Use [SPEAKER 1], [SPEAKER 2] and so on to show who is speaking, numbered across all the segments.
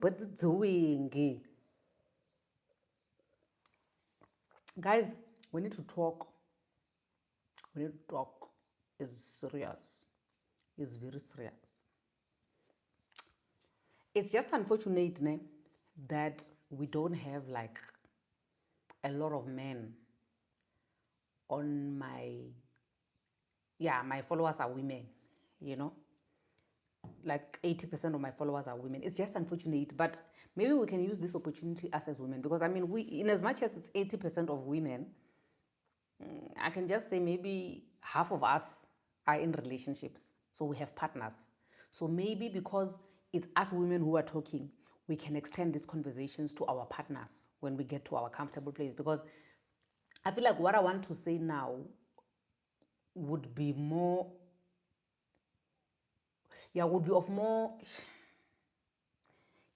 [SPEAKER 1] But doing, guys, we need to talk. We need to talk. Is serious. It's very serious. It's just unfortunate, ne, that we don't have like a lot of men on my followers are women, you know, like 80% of my followers are women. It's just unfortunate, but maybe we can use this opportunity us as women, because I mean, we, in as much as it's 80% of women, I can just say maybe half of us are in relationships, so we have partners. So maybe because it's us women who are talking, we can extend these conversations to our partners when we get to our comfortable place, because I feel like what I want to say now would be more, would be of more,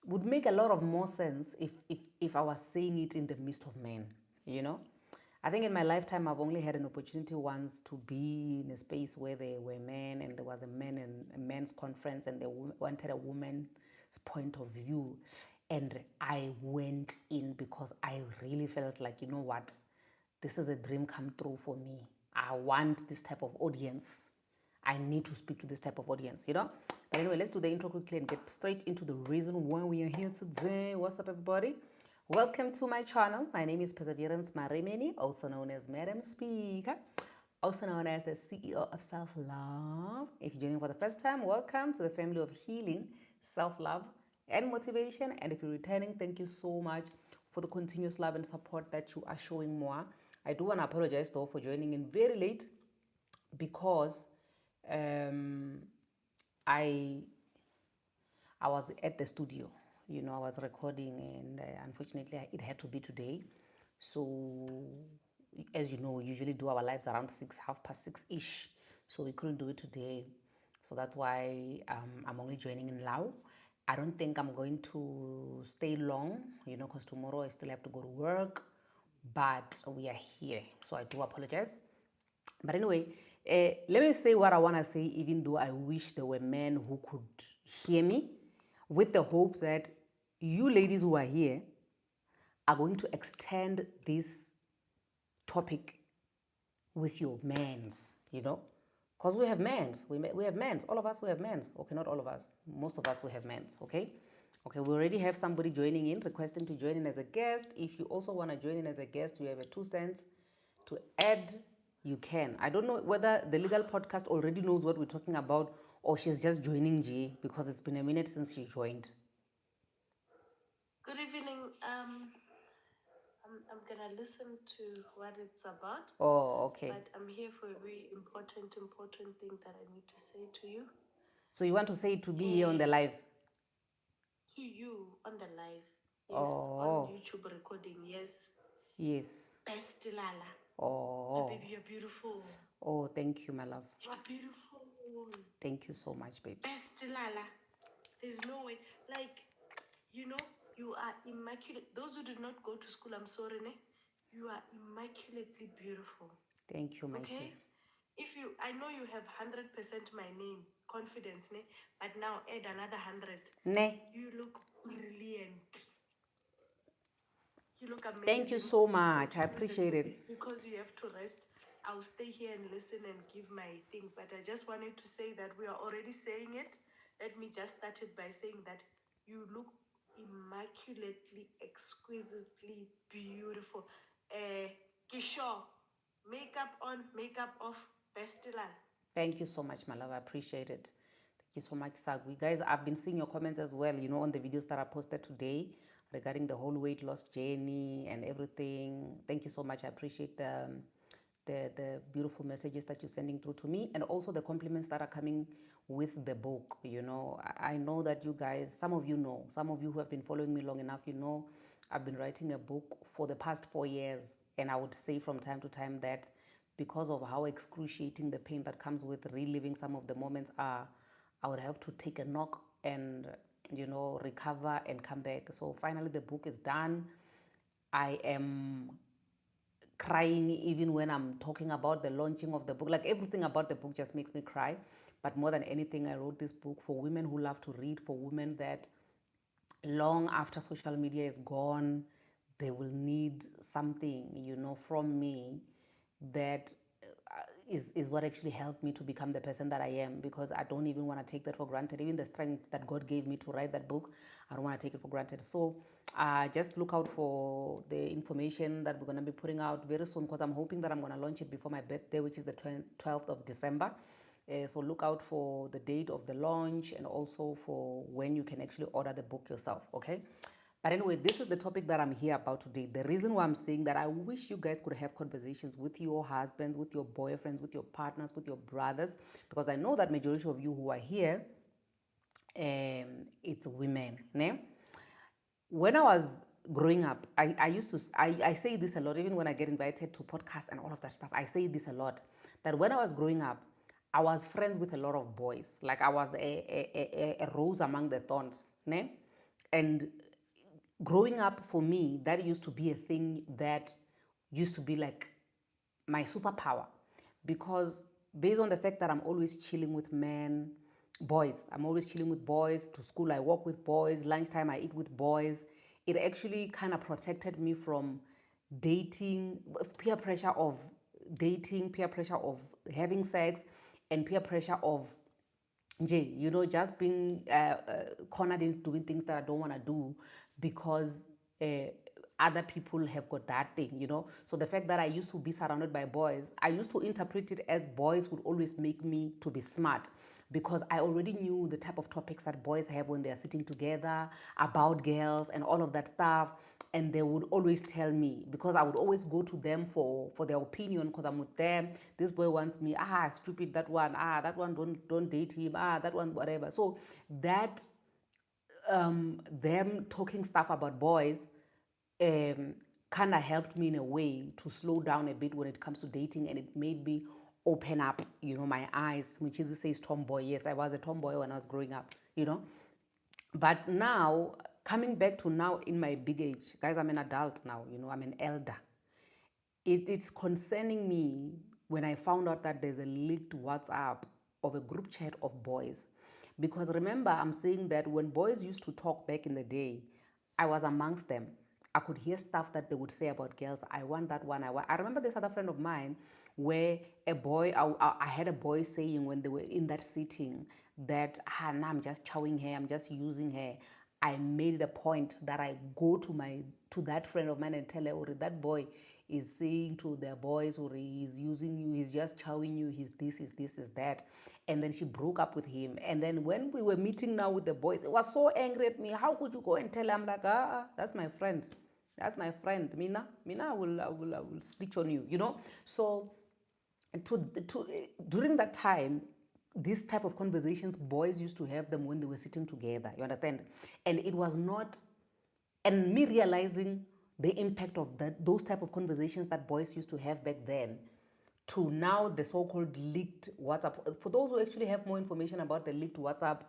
[SPEAKER 1] would make a lot of more sense if I was saying it in the midst of men, you know. I think in my lifetime I've only had an opportunity once to be in a space where there were men and there was a men and a men's conference and they wanted a woman's point of view, and I went in because I really felt like, you know what, this is a dream come true for me. I want this type of audience. I need to speak to this type of audience, you know? But anyway, let's do the intro quickly and get straight into the reason why we are here today. What's up, everybody? Welcome to my channel. My name is Perseverance Maremeni, also known as Madam Speaker, also known as the CEO of Self Love. If you're joining for the first time, welcome to the family of healing, self love, and motivation. And if you're returning, thank you so much for the continuous love and support that you are showing more. I do want to apologize though for joining in very late, because um, I I was at the studio, you know, I was recording, and unfortunately it had to be today. So, as you know, we usually do our lives around 6, half past 6 ish. So we couldn't do it today. So that's why I'm only joining in now. I don't think I'm going to stay long, you know, because tomorrow I still have to go to work. But we are here. So I do apologize. But anyway, let me say what I want to say, even though I wish there were men who could hear me, with the hope that you ladies who are here are going to extend this topic with your mans, you know, because we have mans, we have mans, all of us, we have mans. Okay, not all of us, most of us, we have mans. Okay, we already have somebody joining in, requesting to join in as a guest. If you also want to join in as a guest, you have a 2 cents to add, you can. I don't know whether the legal podcast already knows what we're talking about, or she's just joining G because it's been a minute since she joined.
[SPEAKER 2] Good evening. I'm gonna listen to what it's about.
[SPEAKER 1] Oh, okay.
[SPEAKER 2] But I'm here for a very important thing that I need to say to you.
[SPEAKER 1] So you want to say it to be here on the live?
[SPEAKER 2] To you on the live. Yes, on
[SPEAKER 1] Oh,
[SPEAKER 2] YouTube recording. Yes.
[SPEAKER 1] yes.
[SPEAKER 2] Best Lala.
[SPEAKER 1] Oh,
[SPEAKER 2] Baby, you're beautiful.
[SPEAKER 1] oh, thank you, my love.
[SPEAKER 2] You're beautiful.
[SPEAKER 1] Thank you so much, baby.
[SPEAKER 2] Best Lala. There's no way. Like, you know, you are immaculate. Those who did not go to school, I'm sorry, ne? You are immaculately beautiful.
[SPEAKER 1] Thank you, my
[SPEAKER 2] Okay?
[SPEAKER 1] dear.
[SPEAKER 2] If you, I know you have 100% my name, confidence, ne? But now add another 100.
[SPEAKER 1] Ne.
[SPEAKER 2] You look brilliant. You look amazing.
[SPEAKER 1] Thank you so much. I appreciate it.
[SPEAKER 2] Because you have to rest, I'll stay here and listen and give my thing. But I just wanted to say that we are already saying it. Let me just start it by saying that you look immaculately, exquisitely beautiful. Kishore, makeup on, makeup off, best love.
[SPEAKER 1] Thank you so much, my love. I appreciate it. Thank you so much, Sagwi. Guys, I've been seeing your comments as well, you know, on the videos that I posted today regarding the whole weight loss journey and everything. Thank you so much. I appreciate the beautiful messages that you're sending through to me, and also the compliments that are coming with the book. You know, I know that you guys, some of you know, some of you who have been following me long enough, you know, I've been writing a book for the past 4 years, and I would say from time to time that because of how excruciating the pain that comes with reliving some of the moments are, I would have to take a knock and, you know, recover and come back. So finally the book is done. I am crying even when I'm talking about the launching of the book. Like, everything about the book just makes me cry. But more than anything, I wrote this book for women who love to read, for women that long after social media is gone, they will need something, from me that is what actually helped me to become the person that I am, because I don't even want to take that for granted. Even the strength that God gave me to write that book, I don't want to take it for granted. So just look out for the information that we're going to be putting out very soon, because I'm hoping that I'm going to launch it before my birthday, which is the 12th of December. So look out for the date of the launch and also for when you can actually order the book yourself, okay? But anyway, this is the topic that I'm here about today. The reason why I'm saying that, I wish you guys could have conversations with your husbands, with your boyfriends, with your partners, with your brothers, because I know that majority of you who are here, it's women. Ne? When I was growing up, I used to, I say this a lot, even when I get invited to podcasts and all of that stuff, I say this a lot, that when I was growing up, I was friends with a lot of boys. Like I was a rose among the thorns. Ne? And growing up for me, that used to be a thing that used to be like my superpower, because based on the fact that I'm always chilling with men, boys, I'm always chilling with boys. To school I walk with boys, lunchtime I eat with boys. It actually kind of protected me from dating, peer pressure of dating, peer pressure of having sex, and peer pressure of just being cornered into doing things that I don't want to do, because uh, other people have got that thing. So the fact that I used to be surrounded by boys, I used to interpret it as boys would always make me to be smart, because I already knew the type of topics that boys have when they're sitting together about girls and all of that stuff. And they would always tell me, because I would always go to them for their opinion, because I'm with them. This boy wants me, stupid, that one, that one, don't date him, that one, whatever. So that them talking stuff about boys um, kind of helped me in a way to slow down a bit when it comes to dating, and it made me open up, my eyes. Which is, says tomboy. Yes, I was a tomboy when I was growing up. But now, coming back to now in my big age, guys, I'm an adult now, I'm an elder. It's concerning me when I found out that there's a leaked WhatsApp of a group chat of boys. Because remember, I'm saying that when boys used to talk back in the day, I was amongst them. I could hear stuff that they would say about girls. I want that one. I remember this other friend of mine where a boy, I had a boy saying when they were in that sitting that, nah, I'm just chowing her, I'm just using her. I made it a point that I go to that friend of mine and tell her, "Oh, that boy is saying to their boys, or he's using you, he's just chowing you, he's this, is this, is that." And then she broke up with him. And then when we were meeting now with the boys, it was so angry at me. How could you go and tell her? I'm like, that's my friend. That's my friend. Mina, I will switch on you. So during that time, this type of conversations boys used to have them when they were sitting together, you understand? And it was not, and me realizing the impact of those type of conversations that boys used to have back then, to now the so-called leaked WhatsApp. For those who actually have more information about the leaked WhatsApp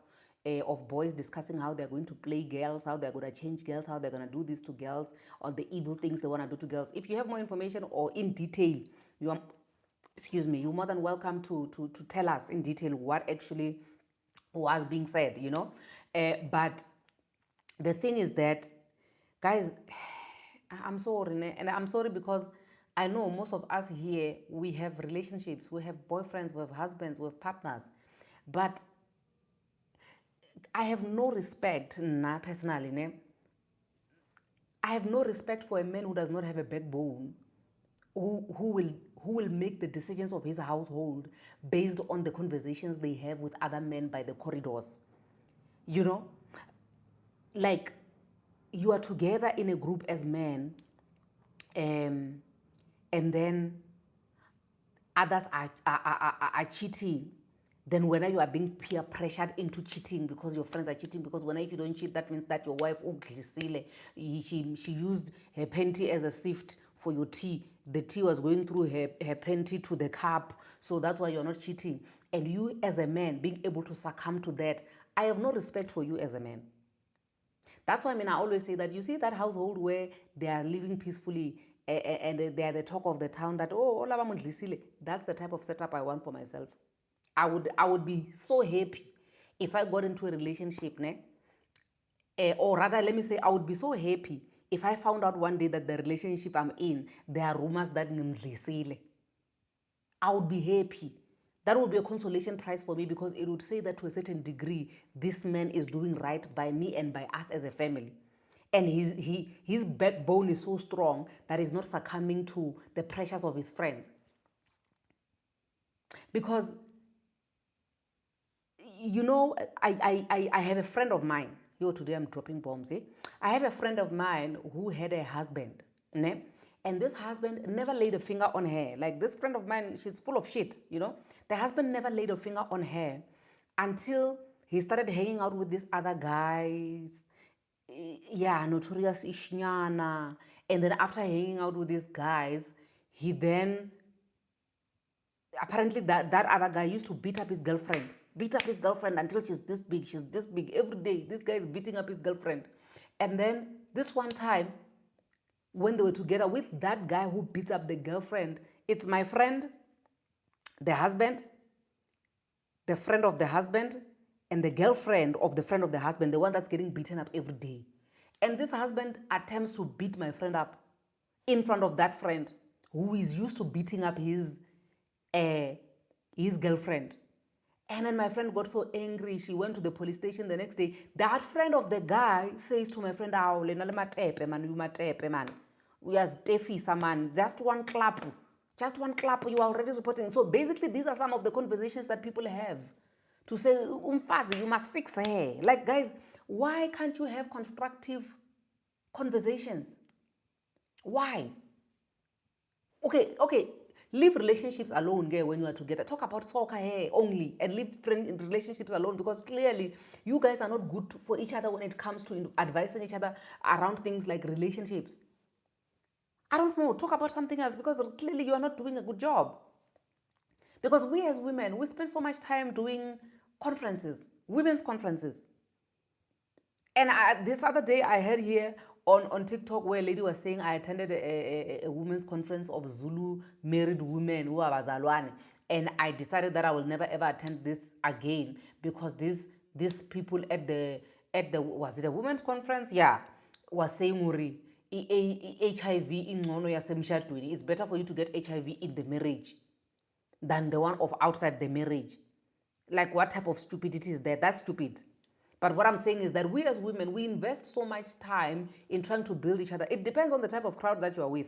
[SPEAKER 1] of boys discussing how they're going to play girls, how they're going to change girls, how they're going to do this to girls, or the evil things they want to do to girls. If you have more information or in detail, you are, excuse me, you're more than welcome to tell us in detail what actually was being said. But the thing is that, guys, I'm sorry, and I'm sorry because I know most of us here, we have relationships, we have boyfriends, we have husbands, we have partners, but I have no respect, personally, I have no respect for a man who does not have a backbone, who will who will make the decisions of his household based on the conversations they have with other men by the corridors. You know, like, you are together in a group as men, um, and then others are cheating. Then when you are being peer pressured into cheating because your friends are cheating, because when if you don't cheat, that means that your wife, she used her panty as a sift for your tea. The tea was going through her panty to the cup, so that's why you're not cheating. And you as a man being able to succumb to that, I have no respect for you as a man. That's why, I always say that, you see that household where they are living peacefully, and they are the talk of the town, that, oh, that's the type of setup I want for myself. I would be so happy if I got into a relationship, or rather, let me say, I would be so happy if I found out one day that the relationship I'm in, there are rumors that ngimdlisile. I would be happy. That would be a consolation prize for me, because it would say that to a certain degree, this man is doing right by me and by us as a family. And his backbone is so strong that he's not succumbing to the pressures of his friends. Because, you know, I have a friend of mine. Yo, today I'm dropping bombs, eh? I have a friend of mine who had a husband, ne? And this husband never laid a finger on her. Like, this friend of mine, she's full of shit, you know? The husband never laid a finger on her until he started hanging out with these other guys. Yeah, notorious Ishnyana. And then after hanging out with these guys, he then apparently that other guy used to beat up his girlfriend until she's this big every day. This guy is beating up his girlfriend. And then this one time, when they were together with that guy who beats up the girlfriend, it's my friend, the husband, the friend of the husband, and the girlfriend of the friend of the husband, the one that's getting beaten up every day. And this husband attempts to beat my friend up in front of that friend who is used to beating up his girlfriend. And then my friend got so angry, she went to the police station the next day. That friend of the guy says to my friend, "Aw, lena le matepe man, you matepe man. We are stefisa man. Just one clap. Just one clap, you are already reporting." So basically, these are some of the conversations that people have to say, "Umfazi, you must fix her." Like, guys, why can't you have constructive conversations? Why? Okay, leave relationships alone, girl, when you are together. Talk about soccer here only, and leave relationships alone, because clearly you guys are not good for each other when it comes to advising each other around things like relationships. I don't know, talk about something else, because clearly you are not doing a good job. Because we as women, we spend so much time doing conferences, women's conferences. And this other day, I heard here on TikTok where a lady was saying, I attended a women's conference of Zulu married women who are bazalwane, and I decided that I will never ever attend this again, because these people at the was it a women's conference? Yeah, was saying Uri, HIV ingcono yasemshadweni. It's better for you to get HIV in the marriage than the one of outside the marriage. Like, what type of stupidity is that? That's stupid. But what I'm saying is that we as women, we invest so much time in trying to build each other. It depends on the type of crowd that you are with.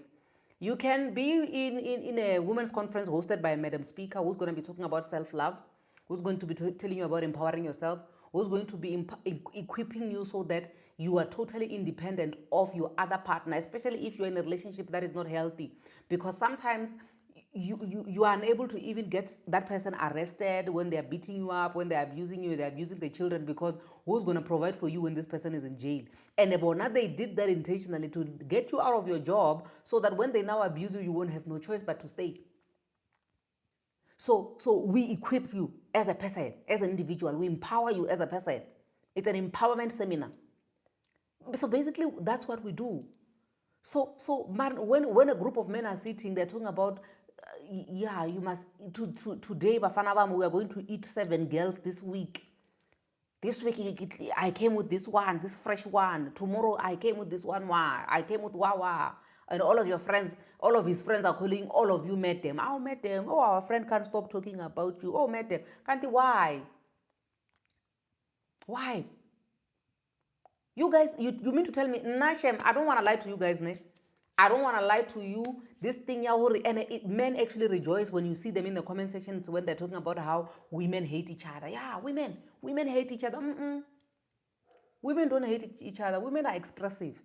[SPEAKER 1] You can be in a women's conference hosted by a madam speaker who's going to be talking about self-love, who's going to be telling you about empowering yourself, who's going to be equipping you so that you are totally independent of your other partner, especially if you're in a relationship that is not healthy. Because sometimes you are unable to even get that person arrested when they're beating you up, when they're abusing you, they're abusing the children, because who's going to provide for you when this person is in jail? And Ebona, they did that intentionally to get you out of your job, so that when they now abuse you, you won't have no choice but to stay. So we equip you as a person, as an individual. We empower you as a person. It's an empowerment seminar. So basically, that's what we do. So man, when a group of men are sitting, they're talking about, yeah, you must, today, Bafana Bam, we are going to eat 7 girls this week. This week, I came with this one, this fresh one. Tomorrow, I came with this one. I came with Wawa. And all of your friends, all of his friends are calling all of you madam. Oh, madam. Oh, our friend can't stop talking about you. Oh, madam. Can't he? Why? Why? You guys, you mean to tell me, Nashem, I don't want to lie to you guys, ne? I don't want to lie to you. This thing, and men actually rejoice when you see them in the comment sections when they're talking about how women hate each other. Yeah, women hate each other. Women don't hate each other. Women are expressive.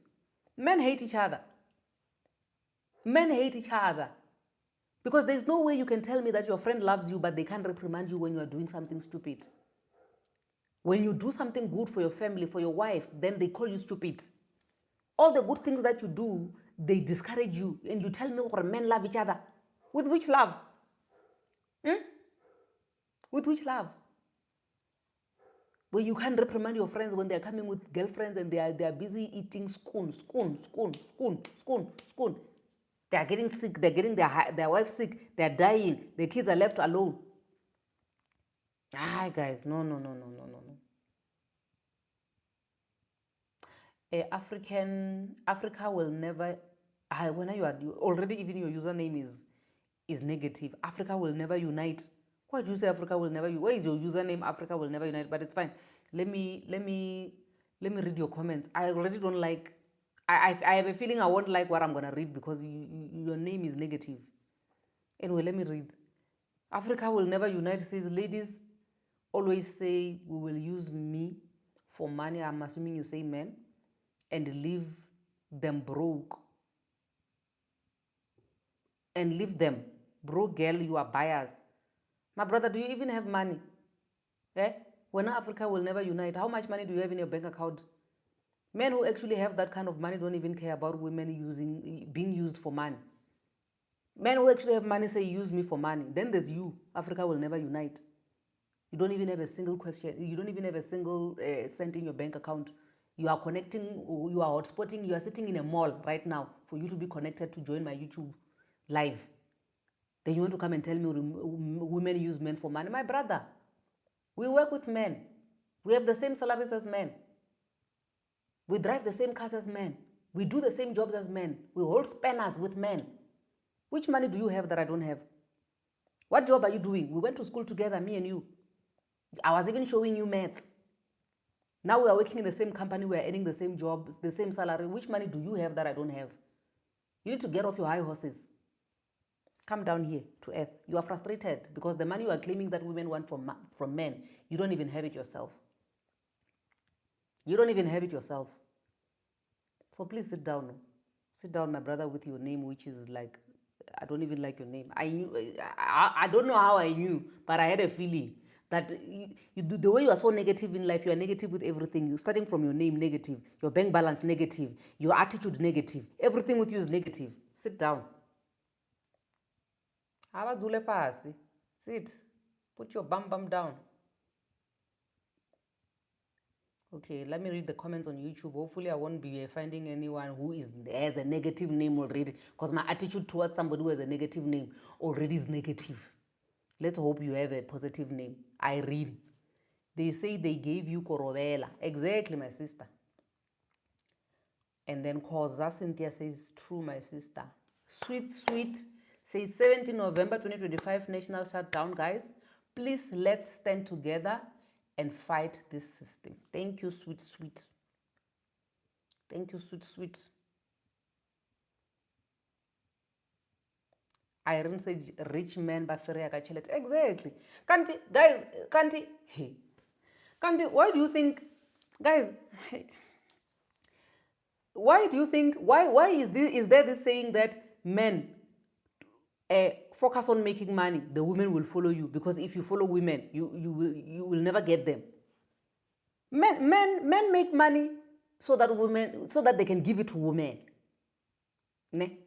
[SPEAKER 1] Men hate each other. Men hate each other. Because there's no way you can tell me that your friend loves you, but they can't reprimand you when you are doing something stupid. When you do something good for your family, for your wife, then they call you stupid. All the good things that you do, they discourage you. And you tell me, or men love each other. With which love? With which love? Where you can't reprimand your friends when they're coming with girlfriends and they are busy eating spoon. They are getting sick. They're getting their wife sick. They're dying. The kids are left alone. Ah, guys, no. Africa will never. When you are already, even your username is negative. Africa will never unite. Why do you say Africa will never? Where is your username? Africa will never unite. But it's fine. Let me read your comments. I already don't like. I have a feeling I won't like what I'm gonna read because your name is negative. Anyway, let me read. Africa will never unite. Says ladies always say we will use me for money. I'm assuming you say men, and leave them broke. And leave them broke, girl. You are buyers. My brother, do you even have money? Eh? When Africa will never unite, how much money do you have in your bank account? Men who actually have that kind of money don't even care about women being used for money. Men who actually have money say, use me for money. Then there's you. Africa will never unite. You don't even have a single question. You don't even have a single cent in your bank account. You are connecting, you are hotspotting, you are sitting in a mall right now for you to be connected to join my YouTube live. Then you want to come and tell me women use men for money? My brother, we work with men. We have the same salaries as men. We drive the same cars as men. We do the same jobs as men. We hold spanners with men. Which money do you have that I don't have? What job are you doing? We went to school together, me and you. I was even showing you maths. Now we are working in the same company. We are earning the same jobs, the same salary. Which money do you have that I don't have? You need to get off your high horses. Come down here to earth. You are frustrated because the money you are claiming that women want from men, you don't even have it yourself. You don't even have it yourself. So please sit down. Sit down, my brother, with your name, which is like, I don't even like your name. I don't know how I knew, but I had a feeling that the way you are so negative in life, you are negative with everything. You're starting from your name negative, your bank balance negative, your attitude negative. Everything with you is negative. Sit down. Sit. Put your bum down. Okay, let me read the comments on YouTube. Hopefully I won't be finding anyone who has a negative name already, because my attitude towards somebody who has a negative name already is negative. Let's hope you have a positive name. Irene. They say they gave you Korobela. Exactly, my sister. And then Koza Cynthia says, true, my sister. Sweet says 17 November 2025 national shutdown, guys. Please let's stand together and fight this system. Thank you, sweet. Thank you, sweet. Irene said, rich man bafere akachelet. Exactly. Kanti, guys, Kanti, why do you think, guys, why do you think, why is there this saying that men focus on making money, the women will follow you? Because if you follow women, you will never get them. Men make money so that they can give it to women. Ne?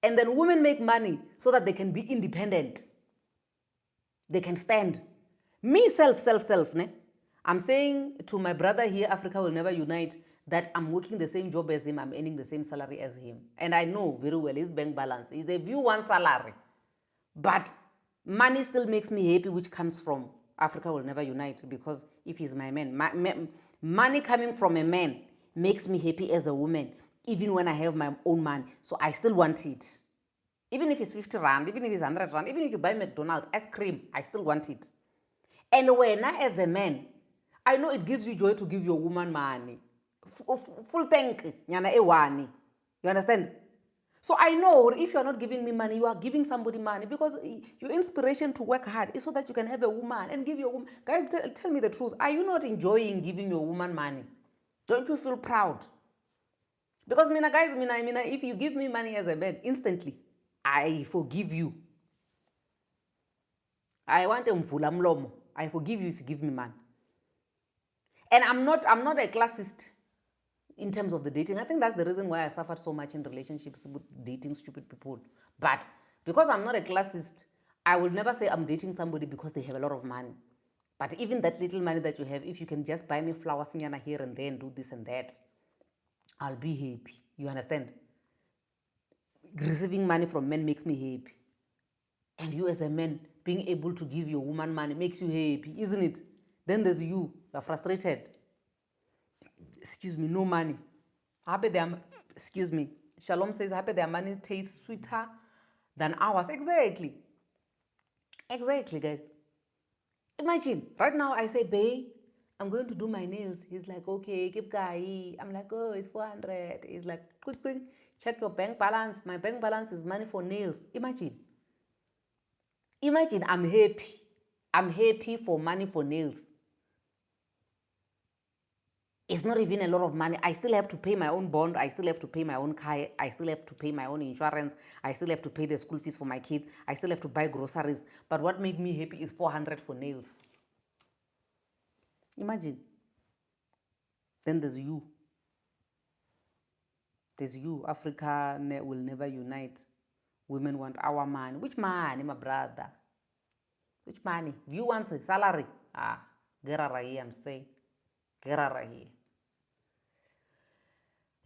[SPEAKER 1] And then women make money so that they can be independent. They can stand. Me, self, ne? I'm saying to my brother here, Africa will never unite, that I'm working the same job as him, I'm earning the same salary as him. And I know very well his bank balance is a view one salary. But money still makes me happy, which comes from Africa will never unite, because if he's my man, money coming from a man makes me happy as a woman, even when I have my own money. So I still want it. Even if it's 50 rand, even if it's 100 rand, even if you buy McDonald's ice cream, I still want it. And when I, as a man, I know it gives you joy to give your woman money. Full tank, nyana ewani. You understand? So I know if you're not giving me money, you are giving somebody money, because your inspiration to work hard is so that you can have a woman and give your woman. Guys, tell me the truth. Are you not enjoying giving your woman money? Don't you feel proud? Because guys, if you give me money as a man, instantly, I forgive you. I want a mvula mlomo. I forgive you if you give me money. And I'm not a classist in terms of the dating. I think that's the reason why I suffered so much in relationships with dating stupid people. But because I'm not a classist, I will never say I'm dating somebody because they have a lot of money. But even that little money that you have, if you can just buy me flowers here and there and do this and that, I'll be happy. You understand? Receiving money from men makes me happy. And you as a man, being able to give your woman money makes you happy, isn't it? Then there's you are frustrated. excuse me, no money. Happy their, excuse me, Shalom says, happy their money tastes sweeter than ours. Exactly. Exactly, guys. Imagine, right now I say, babe, I'm going to do my nails. He's like, okay, keep going. I'm like, oh, it's 400. He's like, quick, quick, check your bank balance. My bank balance is money for nails. Imagine. Imagine I'm happy. I'm happy for money for nails. It's not even a lot of money. I still have to pay my own bond. I still have to pay my own car. I still have to pay my own insurance. I still have to pay the school fees for my kids. I still have to buy groceries. But what made me happy is 400 for nails. Imagine. Then there's you. There's you. Africa will never unite. Women want our money. Which money, my brother? Which money? You want a salary? Ah, get out of here, I'm saying. Get out of here.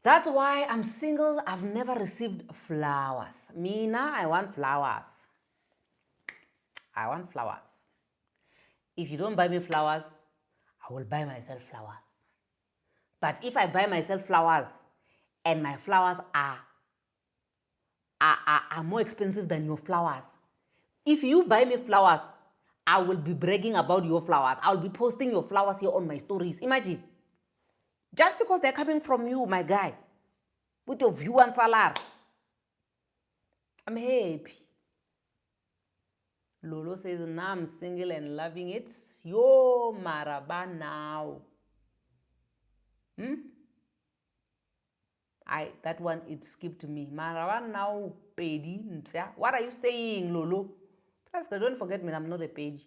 [SPEAKER 1] That's why I'm single. I've never received flowers. Me now, I want flowers. I want flowers. If you don't buy me flowers, I will buy myself flowers. But if I buy myself flowers and my flowers are more expensive than your flowers, if you buy me flowers, I will be bragging about your flowers. I'll be posting your flowers here on my stories. Imagine. Just because they're coming from you, my guy, with your view and salary. I'm happy. Lolo says, now I'm single and loving it. Yo, maraba now. That one, it skipped me. Maraba now, pedi. What are you saying, Lolo? Plus, don't forget me, I'm not a page.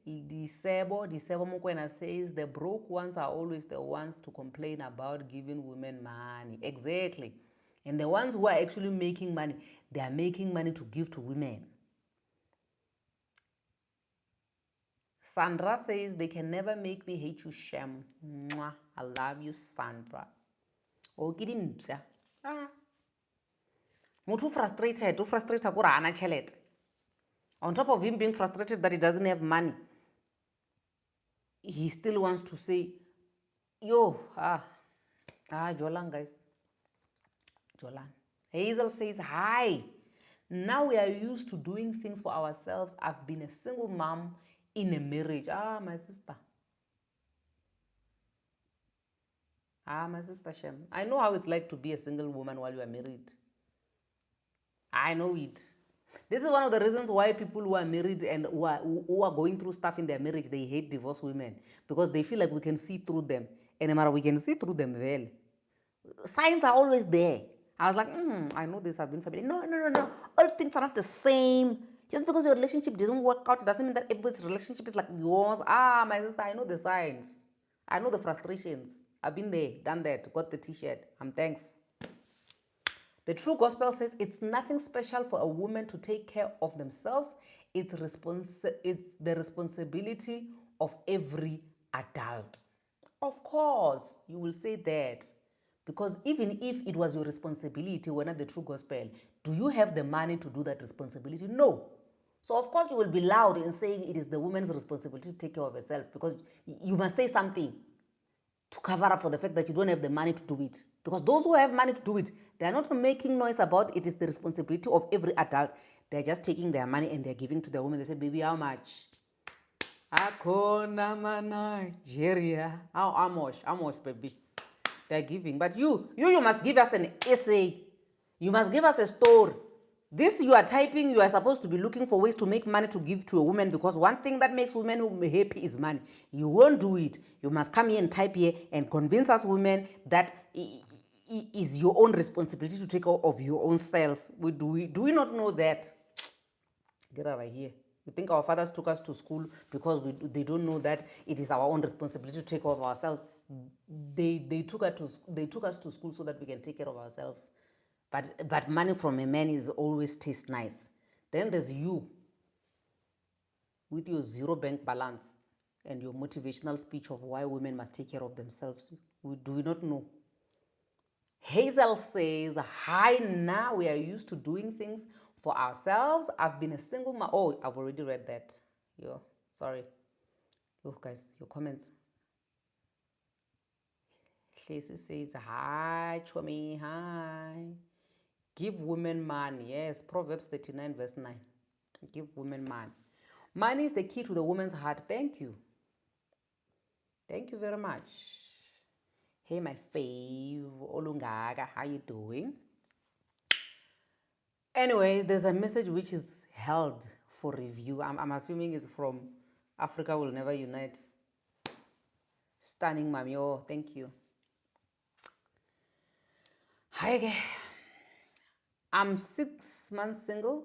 [SPEAKER 1] Disebo Mokwena says, the broke ones are always the ones to complain about giving women money. Exactly. And the ones who are actually making money, they are making money to give to women. Sandra says, they can never make me hate you, Shem. Mwah. I love you, Sandra. Okay, mpsa. Motho frustrated, kore hana tšhelete. On top of him being frustrated that he doesn't have money, he still wants to say, yo, Jolan, guys. Jolan. Hazel says, hi. Now we are used to doing things for ourselves. I've been a single mom in a marriage. My sister. My sister Shem. I know how it's like to be a single woman while you are married. I know it. This is one of the reasons why people who are married and who are going through stuff in their marriage, they hate divorced women. Because they feel like we can see through them. And we can see through them well. Signs are always there. I was like, I know this, I've been familiar. No. All things are not the same. Just because your relationship doesn't work out, it doesn't mean that everybody's relationship is like yours. My sister, I know the signs. I know the frustrations. I've been there, done that, got the t-shirt. Thanks. The true gospel says it's nothing special for a woman to take care of themselves. It's the responsibility of every adult. Of course, you will say that. Because even if it was your responsibility, when at the true gospel, do you have the money to do that responsibility? No. So of course you will be loud in saying it is the woman's responsibility to take care of herself, because you must say something to cover up for the fact that you don't have the money to do it. Because those who have money to do it, they are not making noise about it. Is the responsibility of every adult. They're just taking their money and they're giving to the woman. They say, baby, how much? Akona Nigeria. How much, baby? They're giving. But you must give us an essay. You must give us a story. This you are typing, you are supposed to be looking for ways to make money to give to a woman, because one thing that makes women happy is money. You won't do it. You must come here and type here and convince us women that it is your own responsibility to take care of your own self. Do we not know that? Get out of here. You think our fathers took us to school because they don't know that it is our own responsibility to take care of ourselves. They took us to school so that we can take care of ourselves. But money from a man is always tastes nice. Then there's you with your zero bank balance and your motivational speech of why women must take care of themselves. Do we not know? Hazel says, hi, now we are used to doing things for ourselves. I've been a single mom. Oh, I've already read that. Sorry. Oh, guys, your comments. Tracy says, hi, Chomi, hi. Give women money. Yes, Proverbs 39, verse 9. Give women money. Money is the key to the woman's heart. Thank you. Thank you very much. Hey, my fave, Olungaga, how you doing? Anyway, there's a message which is held for review. I'm assuming it's from Africa Will Never Unite. Stunning, mommy. Oh, thank you. Hi again. I'm 6 months single.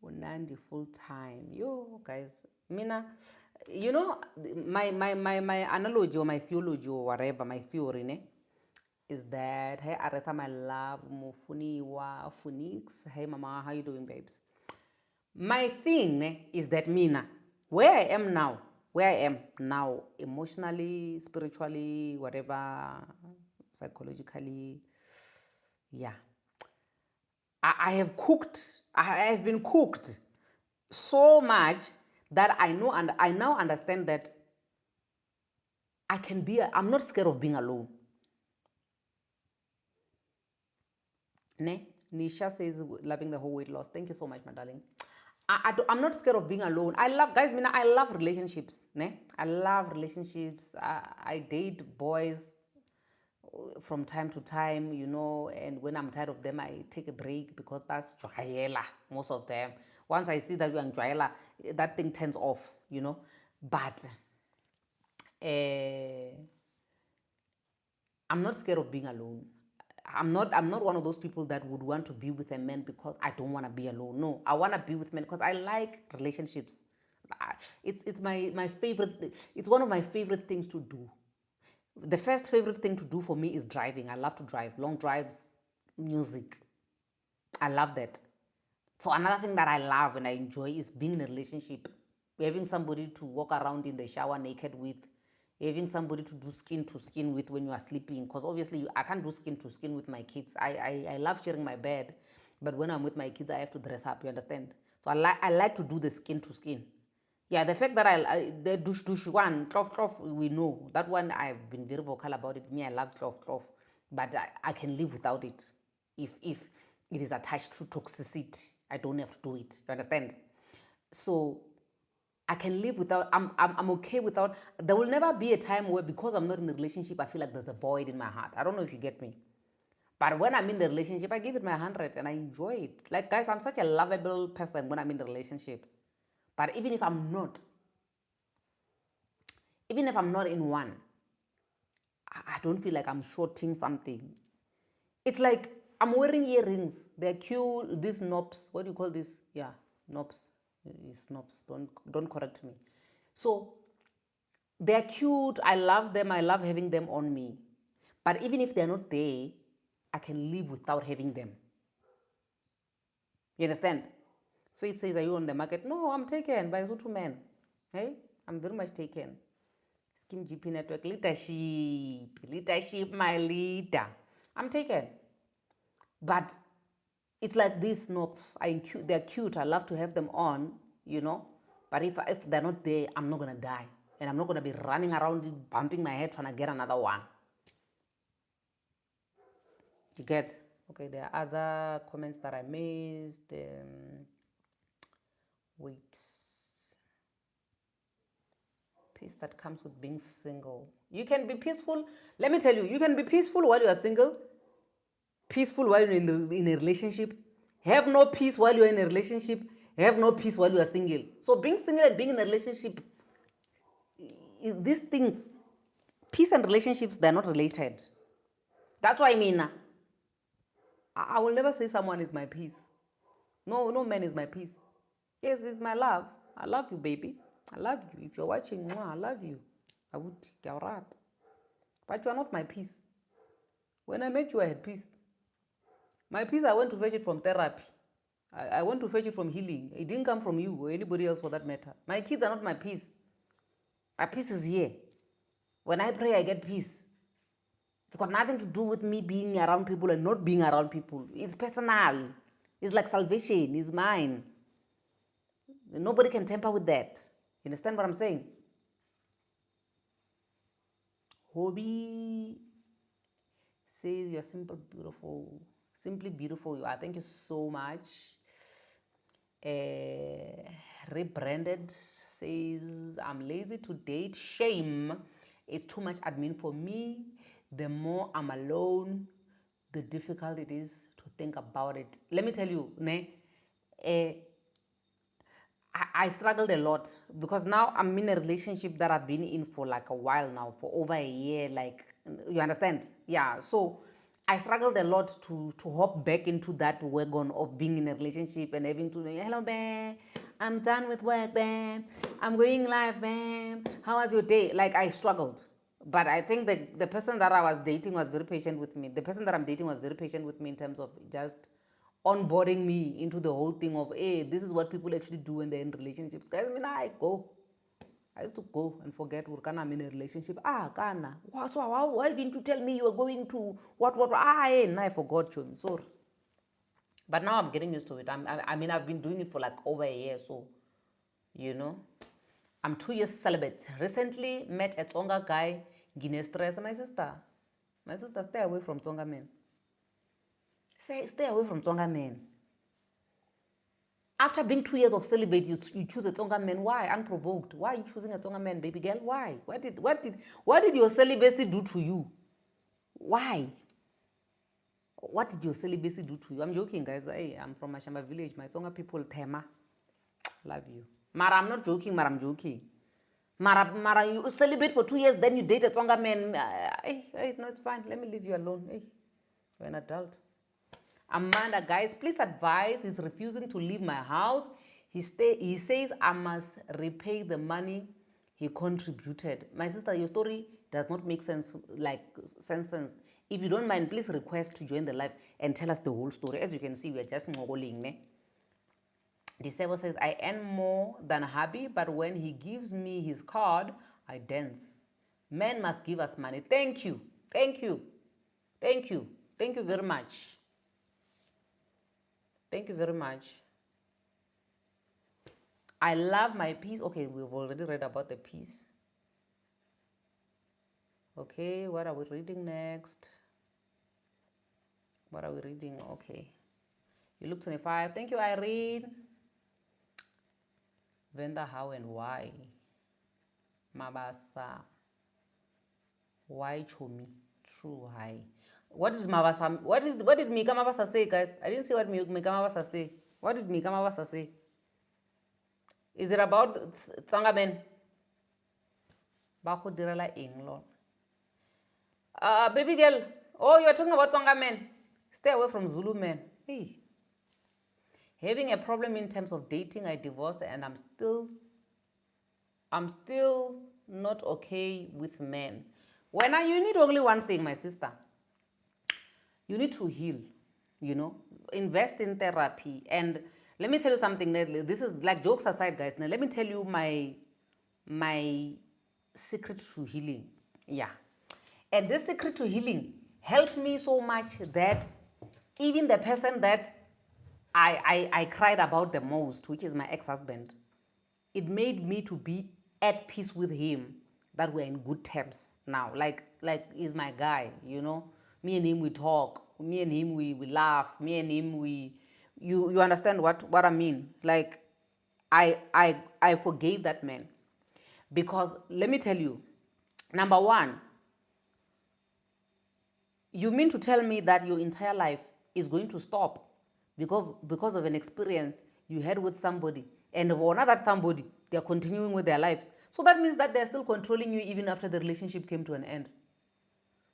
[SPEAKER 1] 90 full time. Yo, guys. Mina, you know, my analogy or my theology or whatever, my theory, ne, is that, hey, Aretha, my love, Mufuniwa, Funix. Hey, mama, how you doing, babes? My thing, ne, is that Mina, where I am now, emotionally, spiritually, whatever, psychologically, yeah. I have cooked, I have been cooked so much that I know and I now understand that I'm not scared of being alone. Ne? Nisha says, loving the whole weight loss. Thank you so much, my darling. I'm not scared of being alone. I love relationships. Ne? I love relationships. I date boys from time to time, you know, and when I'm tired of them, I take a break because that's joyela, most of them. Once I see that you're joyela, that thing turns off, you know. But I'm not scared of being alone. I'm not one of those people that would want to be with a man because I don't want to be alone. No, I want to be with men because I like relationships. It's my favorite. It's one of my favorite things to do. The first favorite thing to do for me is driving. I love to drive long drives, music. I love that. So another thing that I love and I enjoy is being in a relationship, having somebody to walk around in the shower naked with, having somebody to do skin to skin with when you are sleeping. Because obviously I can't do skin to skin with my kids. I love sharing my bed, but when I'm with my kids, I have to dress up. You understand? So I like to do the skin to skin. Yeah, the fact that the douche one, cloth, we know. That one I've been very vocal about it. Me, I love cloth. But I can live without it. If it is attached to toxicity, I don't have to do it. You understand? So I can live without, I'm okay without, there will never be a time where because I'm not in a relationship, I feel like there's a void in my heart. I don't know if you get me. But when I'm in the relationship, I give it my 100 and I enjoy it. Like, guys, I'm such a lovable person when I'm in the relationship. But even if I'm not in one, I don't feel like I'm shorting something. It's like I'm wearing earrings. They're cute. These knobs. What do you call this? Yeah, knobs. It's knobs. Don't correct me. So they're cute. I love them. I love having them on me. But even if they're not there, I can live without having them. You understand? Faith says, are you on the market? No, I'm taken by Zutu men. Hey, I'm very much taken. Skim GP Network, leadership, my leader. I'm taken. But it's like these snobs. They're cute. I love to have them on, you know. But if they're not there, I'm not going to die. And I'm not going to be running around bumping my head trying to get another one. You get? Okay, there are other comments that I missed. Wait. Peace that comes with being single. You can be peaceful. Let me tell you, you can be peaceful while you are single, peaceful while you're in a relationship, have no peace while you're in a relationship, have no peace while you are single. So being single and being in a relationship, these things, peace and relationships, they're not related. That's what I mean. I will never say someone is my peace. No man is my peace. Yes, it's my love. I love you, baby. I love you. If you're watching, I love you. I would get right. But you are not my peace. When I met you, I had peace. My peace, I went to fetch it from therapy. I went to fetch it from healing. It didn't come from you or anybody else for that matter. My kids are not my peace. My peace is here. When I pray, I get peace. It's got nothing to do with me being around people and not being around people. It's personal. It's like salvation. It's mine. Nobody can tamper with that. You understand what I'm saying? Hobby says you're simple, beautiful, simply beautiful. You are. Thank you so much. Rebranded says I'm lazy to date. Shame. It's too much admin for me. The more I'm alone, the difficult it is to think about it. Let me tell you, ne, I struggled a lot because now I'm in a relationship that I've been in for like a while now, for over a year. Like, you understand? Yeah. So I struggled a lot to hop back into that wagon of being in a relationship and having to, hello, babe, I'm done with work, babe. I'm going live, babe. How was your day? Like, I struggled. But I think the person that I was dating was very patient with me. The person that I'm dating was very patient with me in terms of just onboarding me into the whole thing of, hey, this is what people actually do when they're in relationships. Guys, I mean, I used to go and forget Urkana I'm in a relationship. Kana. So why didn't you tell me you were going to what? I forgot you. I'm sorry. But now I'm getting used to it. I mean, I've been doing it for like over a year. So, you know, I'm 2 years celibate. Recently met a Tsonga guy, Guinness stress. My sister, stay away from Tsonga men. Stay away from Tsonga men. After being 2 years of celibate, you choose a Tsonga man. Why? Unprovoked. Why are you choosing a Tsonga man, baby girl? Why? What did your celibacy do to you? Why? What did your celibacy do to you? I'm joking, guys. Hey, I'm from Mashamba village. My Tsonga people, Tema, love you. Mara, I'm not joking, Mara, I'm joking. Mara, you celibate for 2 years, then you date a Tsonga man. Hey, no, it's fine. Let me leave you alone. Hey, you're an adult. Amanda, guys, please advise. He's refusing to leave my house. He says I must repay the money he contributed. My sister, your story does not make sense. Sense. If you don't mind, please request to join the live and tell us the whole story. As you can see, we are just rolling. Ne? Disable says I earn more than happy, but when he gives me his card, I dance. Men must give us money. Thank you. Thank you. Thank you. Thank you very much. Thank you very much. I love my peace. Okay, we've already read about the peace. Okay, what are we reading next? What are we reading? Okay. You look 25. Thank you, Irene. Venda, how and why? Mabasa. Why Chomi? True high. What is Mabasa? What did Mika Mabasa say, guys? I didn't see what Mika Mabasa say. What did Mika Mabasa say? Is it about Tsonga men? Bako direla eng lo. Baby girl. Oh, you're talking about Tsonga men. Stay away from Zulu men. Hey. Having a problem in terms of dating, I divorced and I'm still not okay with men. You need only one thing, my sister. You need to heal, invest in therapy. And let me tell you something. This is like jokes aside, guys. Now, let me tell you my secret to healing. Yeah. And this secret to healing helped me so much that even the person that I cried about the most, which is my ex-husband, it made me to be at peace with him, that we're in good terms now. Like he's my guy, Me and him we talk. Me and him we laugh. Me and him you understand what I mean? Like I forgave that man. Because let me tell you, number one, you mean to tell me that your entire life is going to stop because of an experience you had with somebody, and now that somebody, they're continuing with their lives. So that means that they're still controlling you even after the relationship came to an end.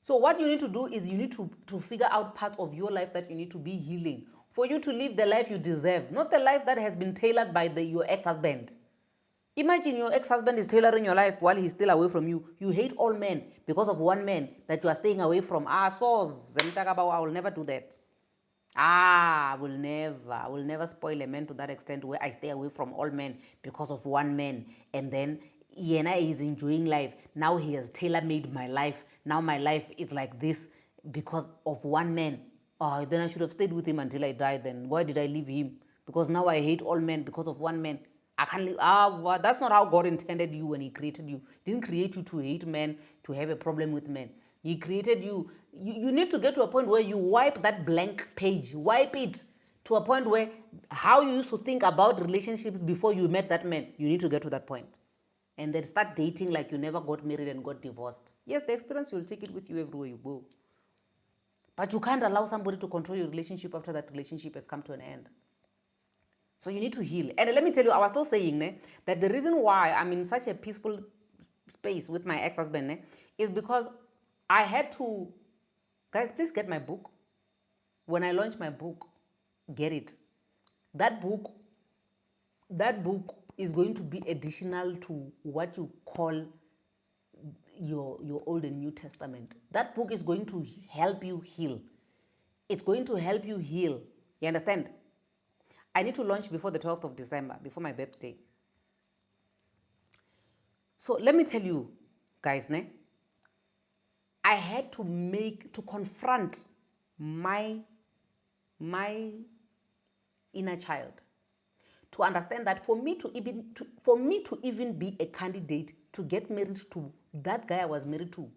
[SPEAKER 1] So what you need to do is you need to figure out parts of your life that you need to be healing for you to live the life you deserve, not the life that has been tailored by your ex-husband. Imagine your ex-husband is tailoring your life while he's still away from you. You hate all men because of one man that you are staying away from. I will never do that. I will never spoil a man to that extent where I stay away from all men because of one man. And then Yena is enjoying life. Now he has tailor-made my life. Now my life is like this because of one man. Oh, then I should have stayed with him until I died then. Why did I leave him? Because now I hate all men because of one man. I can't live. Well, that's not how God intended you when He created you. He didn't create you to hate men, to have a problem with men. He created you. You need to get to a point where you wipe that blank page, wipe it to a point where how you used to think about relationships before you met that man, you need to get to that point. And then start dating like you never got married and got divorced. Yes, the experience, you'll take it with you everywhere you go. But you can't allow somebody to control your relationship after that relationship has come to an end. So you need to heal. And let me tell you, I was still saying that the reason why I'm in such a peaceful space with my ex-husband is because I had to, guys, please get my book. When I launch my book, get it. That book is going to be additional to what you call your Old and New Testament. That book is going to help you heal. It's going to help you heal. You understand? I need to launch before the 12th of December, before my birthday. So let me tell you, guys, I had to confront my inner child to understand that for me to even be a candidate to get married to that guy I was married to,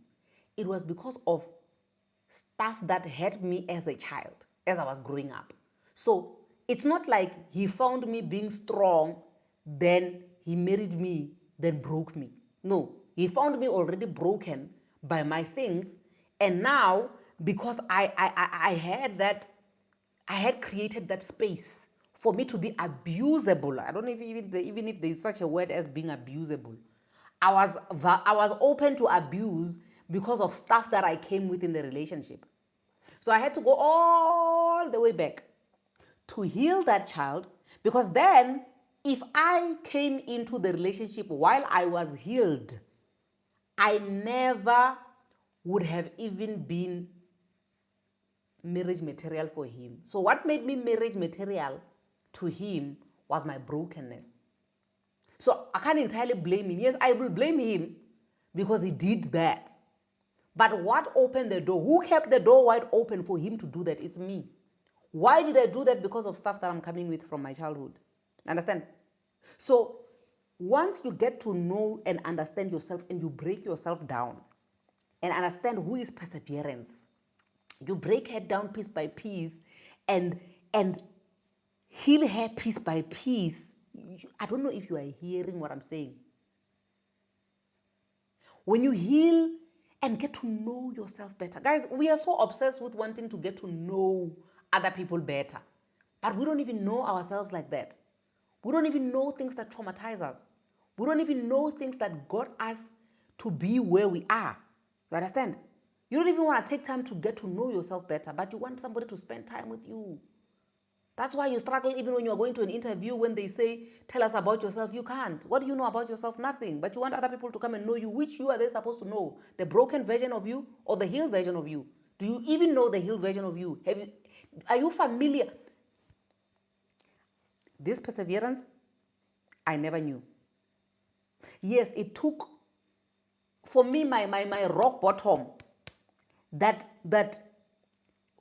[SPEAKER 1] it was because of stuff that hurt me as a child, as I was growing up. So it's not like he found me being strong, then he married me, then broke me. No, he found me already broken by my things, and now because I had created that space for me to be abusable. I don't know if even if there is such a word as being abusable. I was open to abuse because of stuff that I came with in the relationship. So I had to go all the way back to heal that child, because then if I came into the relationship while I was healed, I never would have even been marriage material for him. So what made me marriage material to him was my brokenness. So I can't entirely blame him. Yes, I will blame him because he did that. But what opened the door? Who kept the door wide open for him to do that? It's me. Why did I do that? Because of stuff that I'm coming with from my childhood. Understand? So once you get to know and understand yourself and you break yourself down and understand who is perseverance, you break her down piece by piece and heal her piece by piece. I don't know if you are hearing what I'm saying. When you heal and get to know yourself better. Guys, we are so obsessed with wanting to get to know other people better. But we don't even know ourselves like that. We don't even know things that traumatize us. We don't even know things that got us to be where we are. You understand? You don't even want to take time to get to know yourself better, but you want somebody to spend time with you. That's why you struggle even when you're going to an interview, when they say, tell us about yourself, you can't. What do you know about yourself? Nothing. But you want other people to come and know you. Which you are they supposed to know? The broken version of you or the healed version of you? Do you even know the healed version of you? Are you familiar? This perseverance, I never knew. Yes, it took, for me, my rock bottom, that,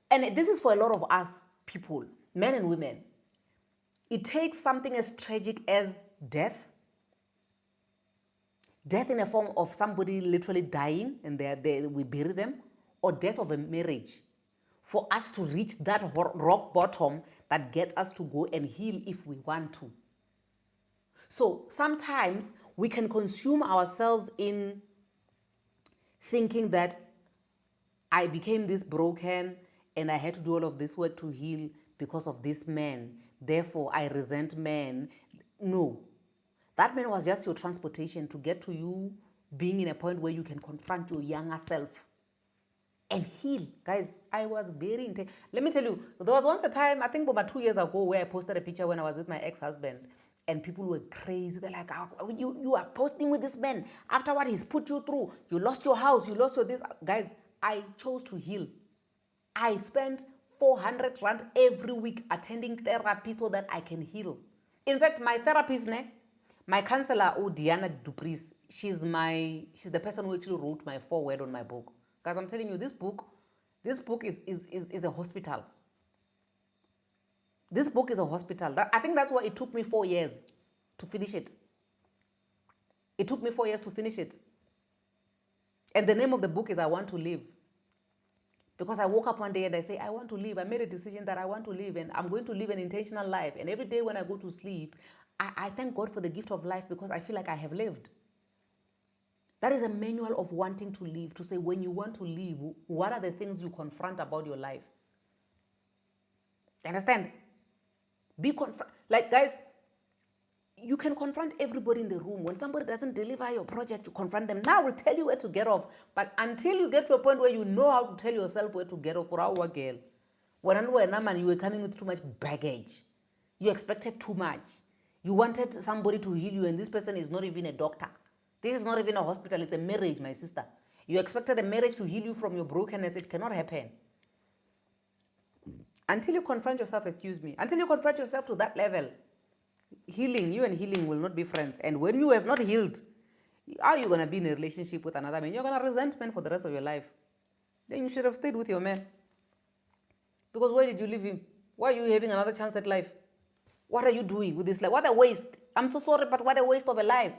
[SPEAKER 1] and this is for a lot of us people, men and women. It takes something as tragic as death in a form of somebody literally dying and we bury them, or death of a marriage, for us to reach that rock bottom that gets us to go and heal if we want to. So sometimes we can consume ourselves in thinking that I became this broken and I had to do all of this work to heal because of this man. Therefore, I resent men. No. That man was just your transportation to get to you being in a point where you can confront your younger self and heal. Guys, I was very intense. Let me tell you, there was once a time, I think about 2 years ago, where I posted a picture when I was with my ex-husband, and people were crazy. They're like, oh, you are posting with this man after what he's put you through. You lost your house, you lost your this. Guys, I chose to heal. I spent 400 rand every week attending therapy so that I can heal. In fact, my therapist, my counselor, Diana Dupris, she's the person who actually wrote my foreword on my book. Guys, I'm telling you, this book is a hospital. This book is a hospital. I think that's why it took me 4 years to finish it. It took me 4 years to finish it. And the name of the book is I Want to Live. Because I woke up one day and I say, I want to live. I made a decision that I want to live and I'm going to live an intentional life. And every day when I go to sleep, I thank God for the gift of life because I feel like I have lived. That is a manual of wanting to live, to say when you want to live, what are the things you confront about your life? Understand? Like, guys, you can confront everybody in the room. When somebody doesn't deliver your project, you confront them. Now we'll tell you where to get off. But until you get to a point where you know how to tell yourself where to get off, for our girl, when you were coming with too much baggage, you expected too much. You wanted somebody to heal you, and this person is not even a doctor. This is not even a hospital, it's a marriage, my sister. You expected a marriage to heal you from your brokenness. It cannot happen. Until you confront yourself, until you confront yourself to that level, you and healing will not be friends. And when you have not healed, how are you going to be in a relationship with another man? You're going to resent men for the rest of your life. Then you should have stayed with your man. Because why did you leave him? Why are you having another chance at life? What are you doing with this life? What a waste. I'm so sorry, but what a waste of a life.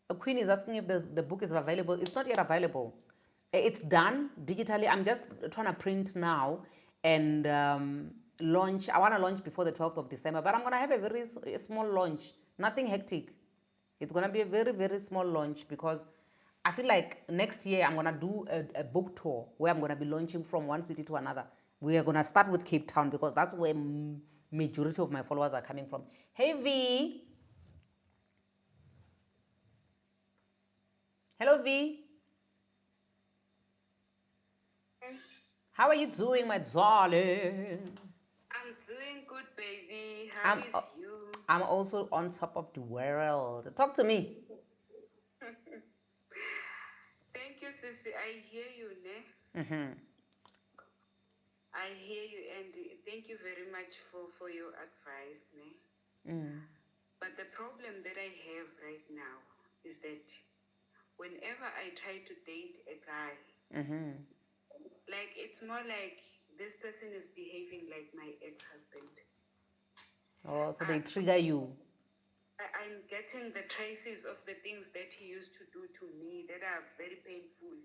[SPEAKER 1] A queen is asking if the book is available. It's not yet available. It's done digitally. I'm just trying to print now and launch. I want to launch before the 12th of December, but I'm going to have a very small launch. Nothing hectic. It's going to be a very, very small launch because I feel like next year I'm going to do a book tour where I'm going to be launching from one city to another. We are going to start with Cape Town because that's where majority of my followers are coming from. Hey, V. Hello, V. How are you doing, my darling?
[SPEAKER 3] I'm doing good, baby. How is you?
[SPEAKER 1] I'm also on top of the world. Talk to me.
[SPEAKER 3] Thank you, Sissy. I hear you, ne?
[SPEAKER 1] Mm-hmm.
[SPEAKER 3] I hear you, and thank you very much for your advice, ne? But the problem that I have right now is that whenever I try to date a guy, like it's more like this person is behaving like my ex-husband.
[SPEAKER 1] Oh, so they trigger you.
[SPEAKER 3] I'm getting the traces of the things that he used to do to me that are very painful.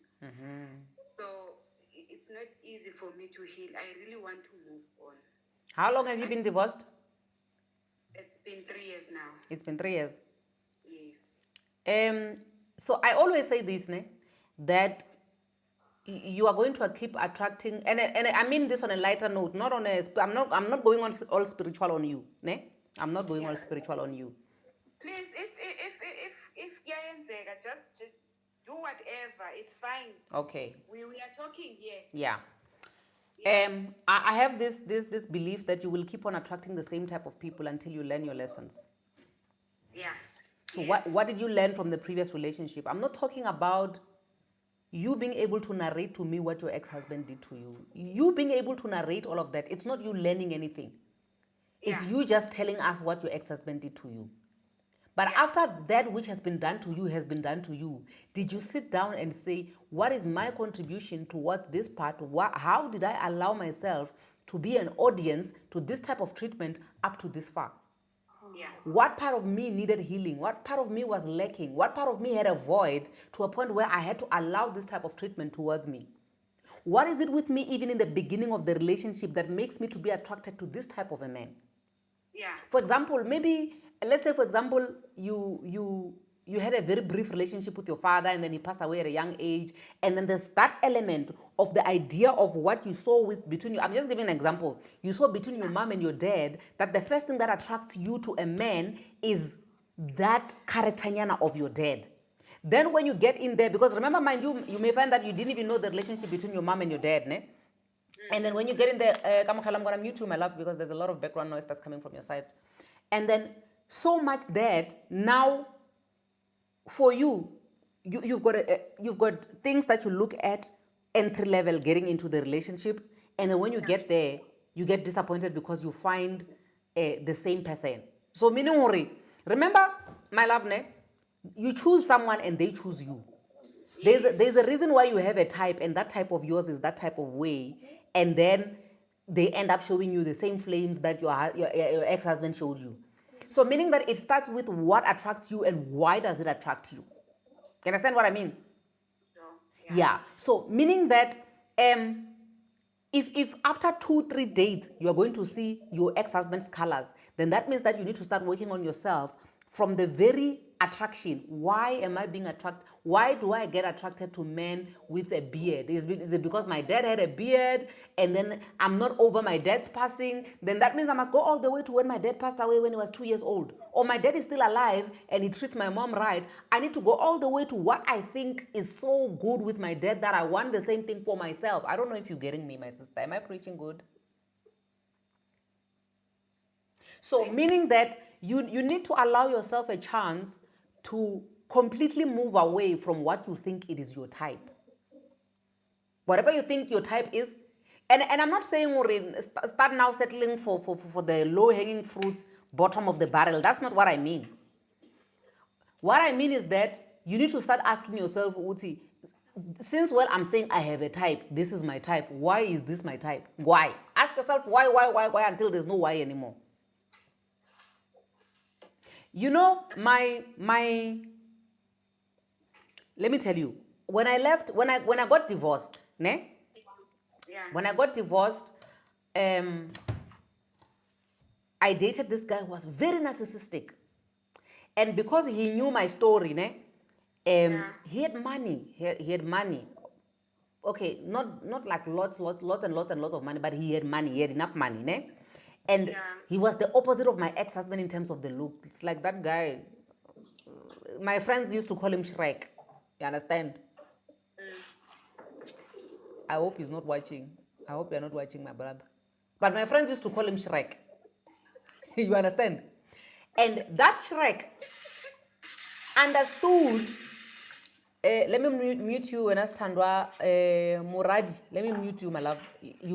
[SPEAKER 3] So it's not easy for me to heal. I really want to move on.
[SPEAKER 1] How long have you been divorced?
[SPEAKER 3] It's been 3 years now.
[SPEAKER 1] It's been 3 years.
[SPEAKER 3] Yes.
[SPEAKER 1] So I always say this, ne, that you are going to keep attracting, and I mean this on a lighter note, not on a. I'm not going on all spiritual on you, ne. I'm not going all spiritual on you.
[SPEAKER 3] Please, if just do whatever. It's fine.
[SPEAKER 1] Okay.
[SPEAKER 3] We are talking here.
[SPEAKER 1] Yeah. I have this belief that you will keep on attracting the same type of people until you learn your lessons.
[SPEAKER 3] Yeah.
[SPEAKER 1] So yes. What did you learn from the previous relationship? I'm not talking about you being able to narrate to me what your ex-husband did to you. You being able to narrate all of that. It's not you learning anything. It's you just telling us what your ex-husband did to you. But after that which has been done to you has been done to you, did you sit down and say, what is my contribution towards this part? How did I allow myself to be an audience to this type of treatment up to this far?
[SPEAKER 3] Yeah.
[SPEAKER 1] What part of me needed healing? What part of me was lacking? What part of me had a void to a point where I had to allow this type of treatment towards me? What is it with me even in the beginning of the relationship that makes me to be attracted to this type of a man?
[SPEAKER 3] Yeah.
[SPEAKER 1] For example, maybe, let's say, for example, you had a very brief relationship with your father and then he passed away at a young age. And then there's that element of the idea of what you saw between you. I'm just giving an example. You saw between your mom and your dad that the first thing that attracts you to a man is that character of your dad. Then when you get in there, because remember, mind you, you may find that you didn't even know the relationship between your mom and your dad, ne? And then when you get in there, I'm going to mute you, my love, because there's a lot of background noise that's coming from your side. And then so much that now for you've got things that you look at entry level getting into the relationship. And then when you get there, you get disappointed because you find the same person. So meaning, remember, my love, ne? You choose someone and they choose you. There's a reason why you have a type, and that type of yours is that type of way, and then they end up showing you the same flames that your ex-husband showed you. So meaning that it starts with what attracts you and why does it attract you. You understand what I mean? Yeah. So meaning that if after 2-3 dates you are going to see your ex-husband's colors, then that means that you need to start working on yourself from the very attraction. Why am I being attracted? Why do I get attracted to men with a beard? Is it because my dad had a beard and then I'm not over my dad's passing? Then that means I must go all the way to when my dad passed away when he was 2 years old. Or my dad is still alive and he treats my mom right. I need to go all the way to what I think is so good with my dad that I want the same thing for myself. I don't know if you're getting me, my sister. Am I preaching good? So meaning that you need to allow yourself a chance to completely move away from what you think it is your type. Whatever you think your type is, and I'm not saying start now settling for the low-hanging fruits, bottom of the barrel. That's not what I mean. What I mean is that you need to start asking yourself, Uti, since well I'm saying I have a type, this is my type, why is this my type? Why? Ask yourself why until there's no why anymore. You know, my let me tell you, when I got divorced, ne?
[SPEAKER 3] Yeah.
[SPEAKER 1] When I got divorced, I dated this guy who was very narcissistic. And because he knew my story, ne? He had money. He had money. Okay, not like lots of money, but he had money. He had enough money, ne? And he was the opposite of my ex-husband in terms of the look. It's like that guy. My friends used to call him Shrek. You understand? I hope he's not watching. I hope you're not watching, my brother. But my friends used to call him Shrek. You understand? And that Shrek understood. Let me mute you when I stand. Muradi, let me mute you, my love.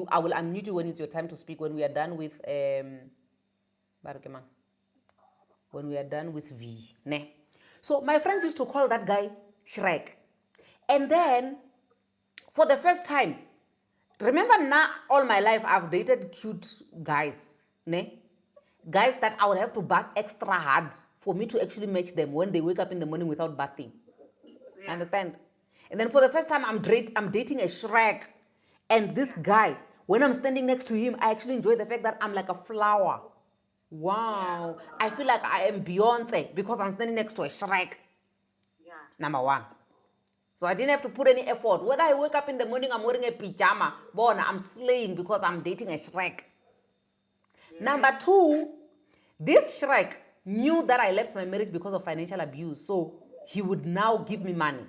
[SPEAKER 1] I will unmute you when it's your time to speak. When we are done with when we are done with V. Ne? So my friends used to call that guy Shrek. And then, for the first time, remember now all my life I've dated cute guys. Ne? Guys that I would have to bath extra hard for me to actually match them when they wake up in the morning without bathing. Yeah. Understand? And then for the first time I'm dating a Shrek. And this guy, when I'm standing next to him, I actually enjoy the fact that I'm like a flower. Wow. I feel like I am Beyonce because I'm standing next to a Shrek. Yeah. Number one. So I didn't have to put any effort. Whether I wake up in the morning, I'm wearing a pajama, I'm slaying because I'm dating a Shrek. Yes. Number two, this Shrek knew that I left my marriage because of financial abuse. So he would now give me money.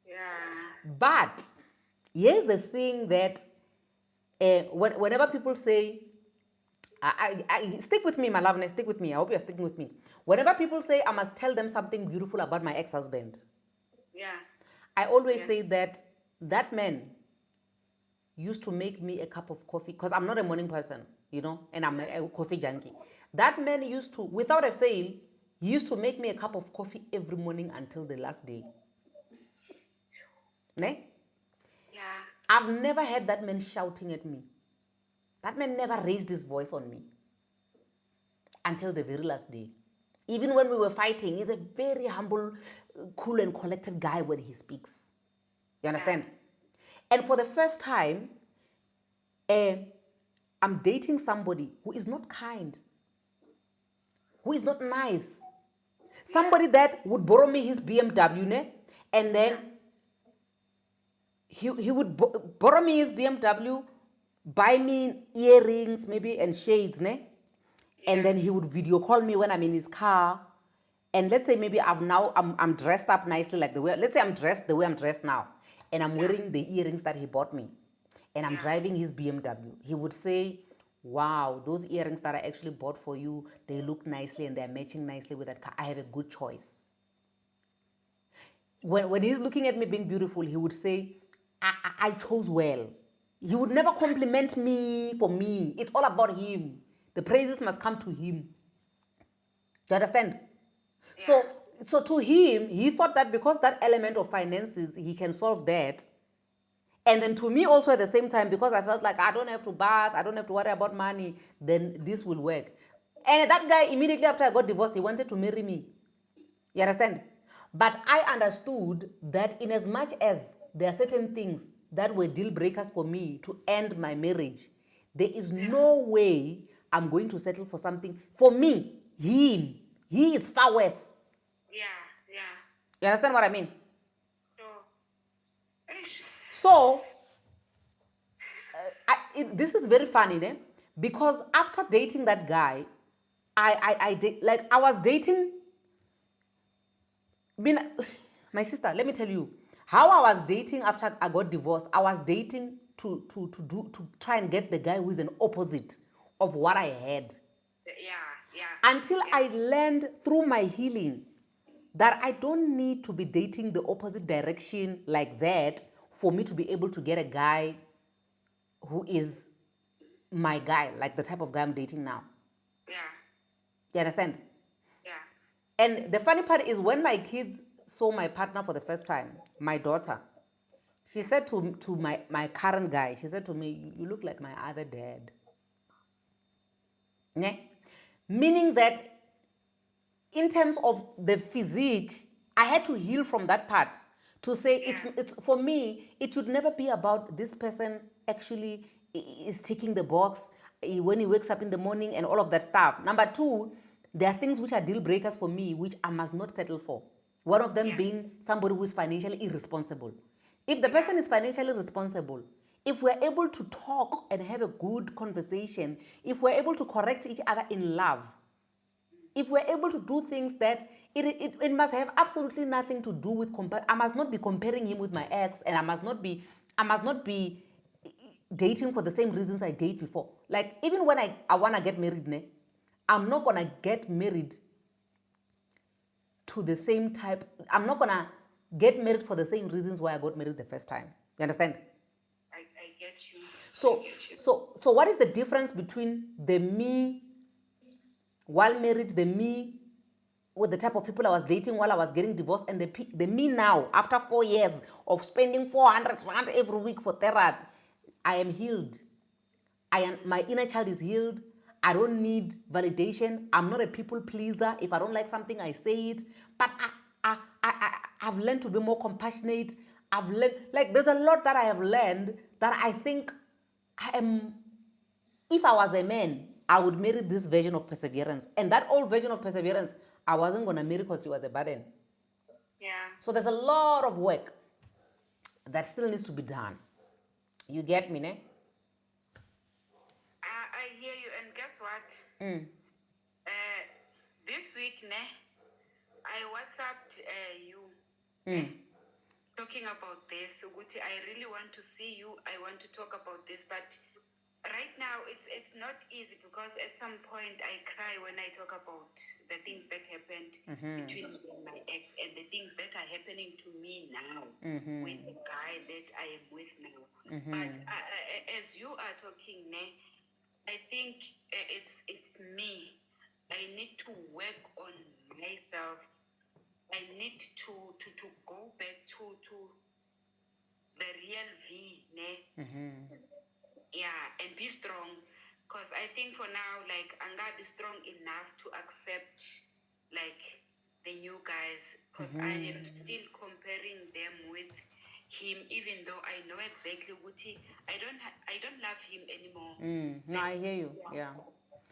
[SPEAKER 1] Yeah. But here's the thing that whenever people say, I stick with me, my love, and stick with me. I hope you're sticking with me. Whenever people say I must tell them something beautiful about my ex-husband, I always say that man used to make me a cup of coffee because I'm not a morning person, and I'm a coffee junkie. That man used to, without a fail, he used to make me a cup of coffee every morning until the last day. Ne? Yeah. I've never had that man shouting at me. That man never raised his voice on me until the very last day. Even when we were fighting, he's a very humble, cool and collected guy when he speaks. You understand? And for the first time, I'm dating somebody who is not kind, who is not nice. Somebody that would borrow me his BMW, ne? And then he would borrow me his BMW, buy me earrings maybe and shades, ne? And then he would video call me when I'm in his car. And let's say maybe I'm dressed up nicely like let's say I'm dressed the way I'm dressed now. And I'm wearing the earrings that he bought me. And I'm driving his BMW. He would say, wow, those earrings that I actually bought for you, they look nicely and they're matching nicely with that car. I have a good choice. When he's looking at me being beautiful, he would say, I chose well. He would never compliment me for me. It's all about him. The praises must come to him. Do you understand? Yeah. So to him, he thought that because that element of finances, he can solve that. And then to me also at the same time, because I felt like I don't have to bath, I don't have to worry about money, then this will work. And that guy, immediately after I got divorced, he wanted to marry me. You understand? But I understood that in as much as there are certain things that were deal breakers for me to end my marriage, there is no way I'm going to settle for something. For me, he is far worse.
[SPEAKER 3] Yeah.
[SPEAKER 1] You understand what I mean?
[SPEAKER 3] So, eish.
[SPEAKER 1] So, this is very funny, né? Because after dating that guy, I was dating. Been, my sister, let me tell you how I was dating after I got divorced. I was dating to try and get the guy who is an opposite of what I had.
[SPEAKER 3] Yeah.
[SPEAKER 1] Until I learned through my healing that I don't need to be dating the opposite direction like that for me to be able to get a guy who is my guy, like the type of guy I'm dating now.
[SPEAKER 3] Yeah.
[SPEAKER 1] You understand?
[SPEAKER 3] Yeah.
[SPEAKER 1] And the funny part is when my kids saw my partner for the first time, my daughter, she said to my current guy, she said to me, you look like my other dad. Yeah? Meaning that in terms of the physique, I had to heal from that part to say it's for me, it should never be about this person actually is ticking the box when he wakes up in the morning and all of that stuff. Number two, there are things which are deal breakers for me which I must not settle for. One of them being somebody who is financially irresponsible. If the person is financially responsible, if we're able to talk and have a good conversation, if we're able to correct each other in love, if we're able to do things that it must have absolutely nothing to do with I must not be comparing him with my ex, and I must not be dating for the same reasons I date before. Like even when I wanna get married, ne, I'm not gonna get married to the same type. I'm not gonna get married for the same reasons why I got married the first time. You understand?
[SPEAKER 3] I get you.
[SPEAKER 1] So so what is the difference between the me while married, the me with the type of people I was dating while I was getting divorced, and the me now after 4 years of spending 400 rand every week for therapy? I am healed. My inner child is healed. I don't need validation. I'm not a people pleaser. If I don't like something, I say it. But I've learned to be more compassionate. I've learned, like, there's a lot that I have learned that I think I am. If I was a man, I would marry this version of perseverance. And that old version of perseverance, I wasn't going to marry because she was a burden.
[SPEAKER 3] Yeah.
[SPEAKER 1] So there's a lot of work that still needs to be done. You get me, ne?
[SPEAKER 3] I hear you, and guess what? This week, ne, I WhatsApped you talking about this. Uguti, I really want to see you. I want to talk about this, but right now it's not easy because at some point I cry when I talk about the things that happened between me and my ex, and the things that are happening to me now with the guy that I am with now. But as you are talking, ne, I think it's me. I need to work on myself. I need to go back to the real V, ne? Yeah, and be strong. Because I think for now, like, I'm gonna be strong enough to accept, like, the new guys. Because I am still comparing them with him, even though I know exactly what I don't love him anymore.
[SPEAKER 1] No, I hear you. Yeah.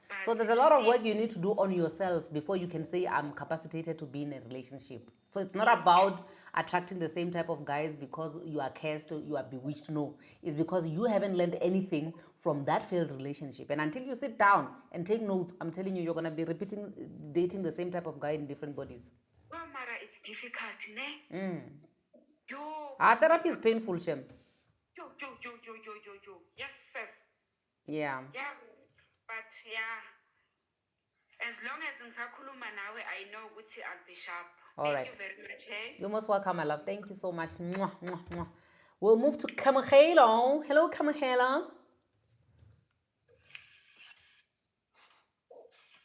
[SPEAKER 3] But
[SPEAKER 1] So there's a lot of work you need to do on yourself before you can say I'm capacitated to be in a relationship. So it's not about attracting the same type of guys because you are cursed or you are bewitched. No, it's because you haven't learned anything from that failed relationship. And until you sit down and take notes, I'm telling you, you're gonna be dating the same type of guy in different bodies.
[SPEAKER 3] oh, Mara, it's difficult, ne?
[SPEAKER 1] Therapy is painful, Shem.
[SPEAKER 3] Yo. Yes, sis.
[SPEAKER 1] Yeah.
[SPEAKER 3] Yeah. But yeah, as long as ngisakhuluma nawe, I know ukuthi I'll be sharp.
[SPEAKER 1] All
[SPEAKER 3] Thank
[SPEAKER 1] right.
[SPEAKER 3] you very much, hey?
[SPEAKER 1] You're most welcome, my love. Thank you so much. Mwah, mwah, mwah. We'll move to Kamahelo. Hello, Kamahelo.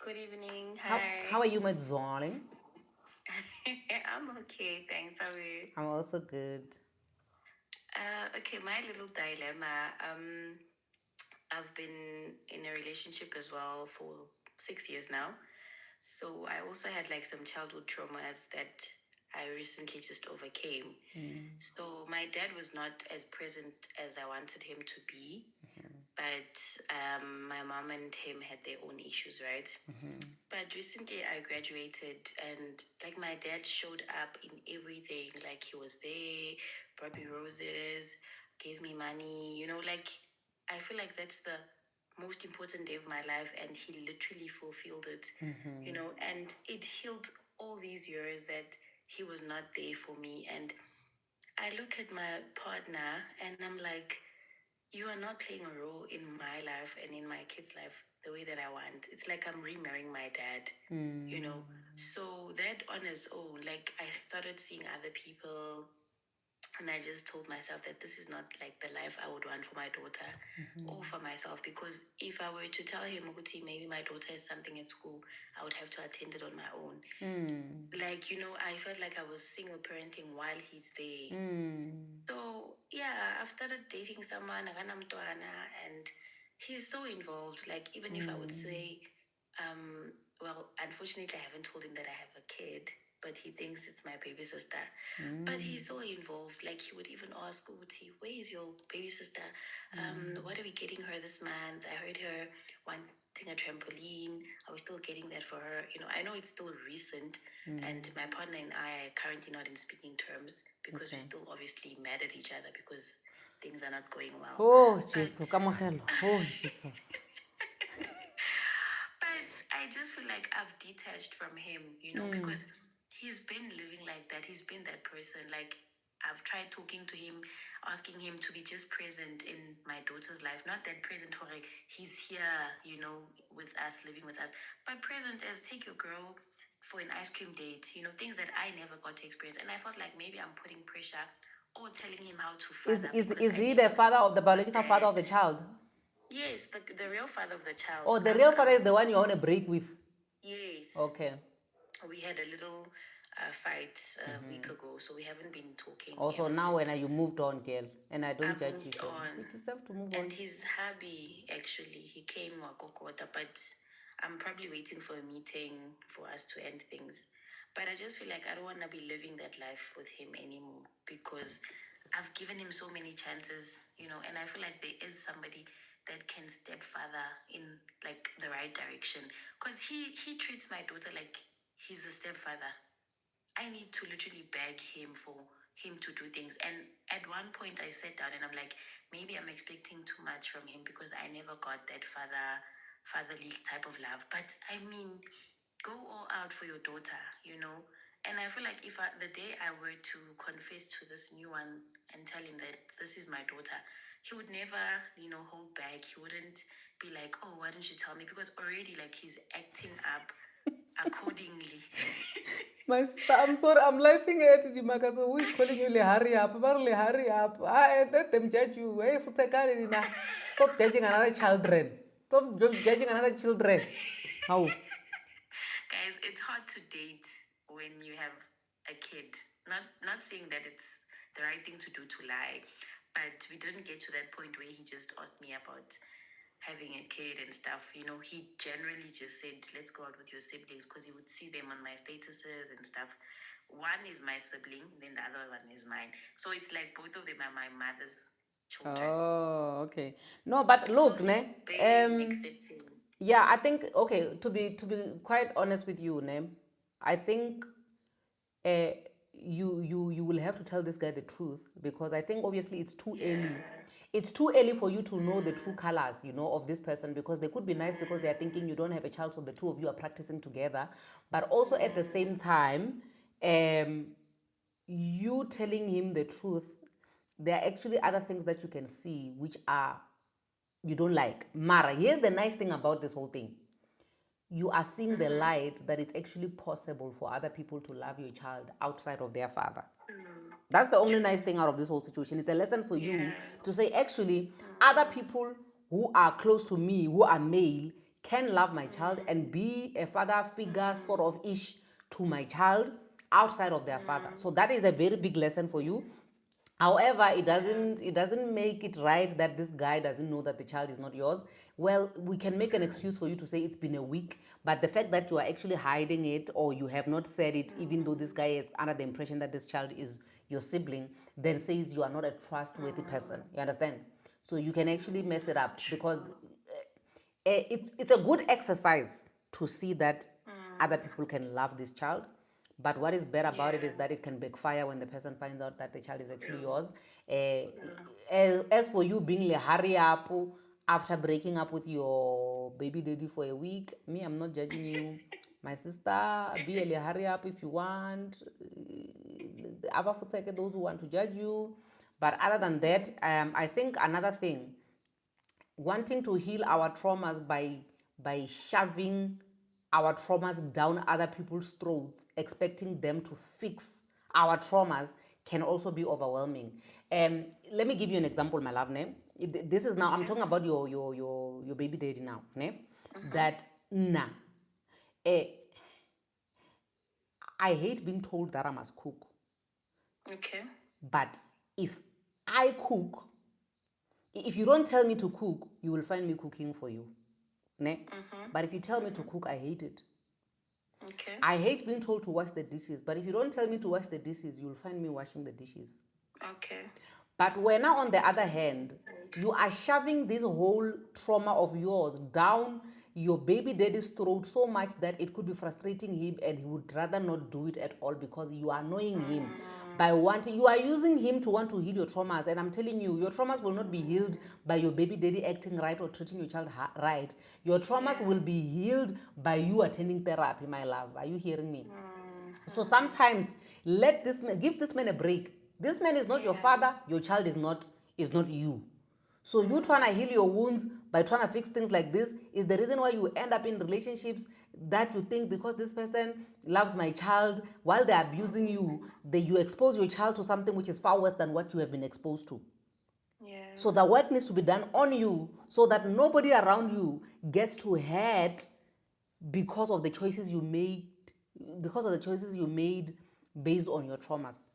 [SPEAKER 4] Good evening. Hi.
[SPEAKER 1] How are you, my darling?
[SPEAKER 4] I'm okay, thanks. How are you?
[SPEAKER 1] I'm also good.
[SPEAKER 4] Okay, my little dilemma. I've been in a relationship as well for 6 years now. So I also had like some childhood traumas that I recently just overcame. So my dad was not as present as I wanted him to be, but my mom and him had their own issues, right? But recently I graduated, and like my dad showed up in everything. Like he was there, brought me roses, gave me money, like I feel like that's the most important day of my life, and he literally fulfilled it, and it healed all these years that he was not there for me. And I look at my partner and I'm like, you are not playing a role in my life and in my kids' life the way that I want. It's like I'm remarrying my dad, you know. So that on its own, like I started seeing other people, and I just told myself that this is not like the life I would want for my daughter or for myself. Because if I were to tell him, Uguti, maybe my daughter has something at school, I would have to attend it on my own. Like, I felt like I was single parenting while he's there. So yeah, I've started dating someone, and he's so involved. Like even if I would say, well, unfortunately, I haven't told him that I have a kid, but he thinks it's my baby sister. But he's so involved. Like he would even ask Uti, "Where is your baby sister? What are we getting her this month? I heard her wanting a trampoline. Are we still getting that for her? I know it's still recent, and my partner and I are currently not in speaking terms because we're still obviously mad at each other because things are not going well.
[SPEAKER 1] Oh,
[SPEAKER 4] But
[SPEAKER 1] Jesus. Kamogelo. Oh, Jesus.
[SPEAKER 4] but I just feel like I've detached from him, because he's been living like that. He's been that person. Like I've tried talking to him, asking him to be just present in my daughter's life. Not that present for like he's here, with us, living with us, but present as take your girl for an ice cream date, things that I never got to experience. And I felt like maybe I'm putting pressure or telling him how to
[SPEAKER 1] Is,
[SPEAKER 4] father
[SPEAKER 1] is,
[SPEAKER 4] because
[SPEAKER 1] is
[SPEAKER 4] I
[SPEAKER 1] he the
[SPEAKER 4] never
[SPEAKER 1] father of the
[SPEAKER 4] got
[SPEAKER 1] biological father of
[SPEAKER 4] that.
[SPEAKER 1] the child?
[SPEAKER 4] Yes, the real father of the child.
[SPEAKER 1] Oh, the real father is the one you're on a break with.
[SPEAKER 4] Yes.
[SPEAKER 1] Okay.
[SPEAKER 4] We had a little fight a week ago, so we haven't been talking
[SPEAKER 1] Also,
[SPEAKER 4] ever
[SPEAKER 1] now when
[SPEAKER 4] since.
[SPEAKER 1] you moved on, girl, and I don't
[SPEAKER 4] I've
[SPEAKER 1] judge you,
[SPEAKER 4] moved
[SPEAKER 1] girl.
[SPEAKER 4] on,
[SPEAKER 1] You deserve to move
[SPEAKER 4] and
[SPEAKER 1] on.
[SPEAKER 4] his hubby actually he came Wakokota, but I'm probably waiting for a meeting for us to end things. But I just feel like I don't want to be living that life with him anymore because I've given him so many chances, and I feel like there is somebody that can step further in like the right direction because he treats my daughter like he's the stepfather. I need to literally beg him for him to do things. And at one point I sat down and I'm like, maybe I'm expecting too much from him because I never got that fatherly type of love. But I mean, go all out for your daughter. And I feel like if the day I were to confess to this new one and tell him that this is my daughter, he would never, hold back. He wouldn't be like, oh, why didn't you tell me? Because already like he's acting up accordingly.
[SPEAKER 1] My sister, I'm sorry, I'm laughing at you, Makazo. Who is calling you? Le hurry up, le hurry up. Let them judge you. Hey, Futakari, stop judging another children. Stop judging another children. How?
[SPEAKER 4] Guys, it's hard to date when you have a kid. Not saying that it's the right thing to do to lie, but we didn't get to that point where he just asked me about having a kid and stuff. He generally just said, let's go out with your siblings because he would see them on my statuses and stuff. One is my sibling, then the other one is mine. So it's like both of them are my mother's children.
[SPEAKER 1] Oh, okay. No, but
[SPEAKER 4] So
[SPEAKER 1] look,
[SPEAKER 4] he's
[SPEAKER 1] ne.
[SPEAKER 4] been accepting.
[SPEAKER 1] Yeah, I think okay. To be quite honest with you, ne. I think uh, you will have to tell this guy the truth because I think obviously it's too early. It's too early for you to know the true colors, of this person because they could be nice because they are thinking you don't have a child, so the two of you are practicing together. But also at the same time, um, you telling him the truth, there are actually other things that you can see which are you don't like. Mara, here's the nice thing about this whole thing. You are seeing the light that it's actually possible for other people to love your child outside of their father. That's the only nice thing out of this whole situation. It's a lesson for you to say, actually, other people who are close to me, who are male, can love my child and be a father figure sort of ish to my child outside of their father. So that is a very big lesson for you. However, it doesn't make it right that this guy doesn't know that the child is not yours. Well, we can make an excuse for you to say it's been a week, but the fact that you are actually hiding it or you have not said it, even though this guy is under the impression that this child is your sibling, then says you are not a trustworthy person. You understand? So you can actually mess it up because it's a good exercise to see that other people can love this child. But what is bad about it is that it can backfire when the person finds out that the child is actually yours. As for you being a hurry up after breaking up with your baby daddy for a week, me, I'm not judging you. My sister, be a hurry up if you want. Those who want to judge you. But other than that, I think another thing, wanting to heal our traumas by shoving our traumas down other people's throats, expecting them to fix our traumas, can also be overwhelming. Let me give you an example, my love name. This is now, I'm talking about your baby daddy now, ne? That nah. eh, I hate being told that I must cook.
[SPEAKER 4] Okay.
[SPEAKER 1] But if I cook, if you don't tell me to cook, you will find me cooking for you. Ne? But if you tell me to cook, I hate it.
[SPEAKER 4] Okay.
[SPEAKER 1] I hate being told to wash the dishes, but if you don't tell me to wash the dishes, you'll find me washing the dishes.
[SPEAKER 4] Okay.
[SPEAKER 1] But when now, on the other hand, you are shoving this whole trauma of yours down your baby daddy's throat so much that it could be frustrating him and he would rather not do it at all because you are annoying him by wanting, you are using him to want to heal your traumas. And I'm telling you, your traumas will not be healed by your baby daddy acting right or treating your child right. Your traumas will be healed by you attending therapy, my love. Are you hearing me? So sometimes give this man a break. This man is not your father. Your child is not you. So you trying to heal your wounds by trying to fix things like this is the reason why you end up in relationships that you think because this person loves my child while they're abusing you, you expose your child to something which is far worse than what you have been exposed to.
[SPEAKER 4] Yeah.
[SPEAKER 1] So the work needs to be done on you so that nobody around you gets to hurt because of the choices you made, based on your traumas.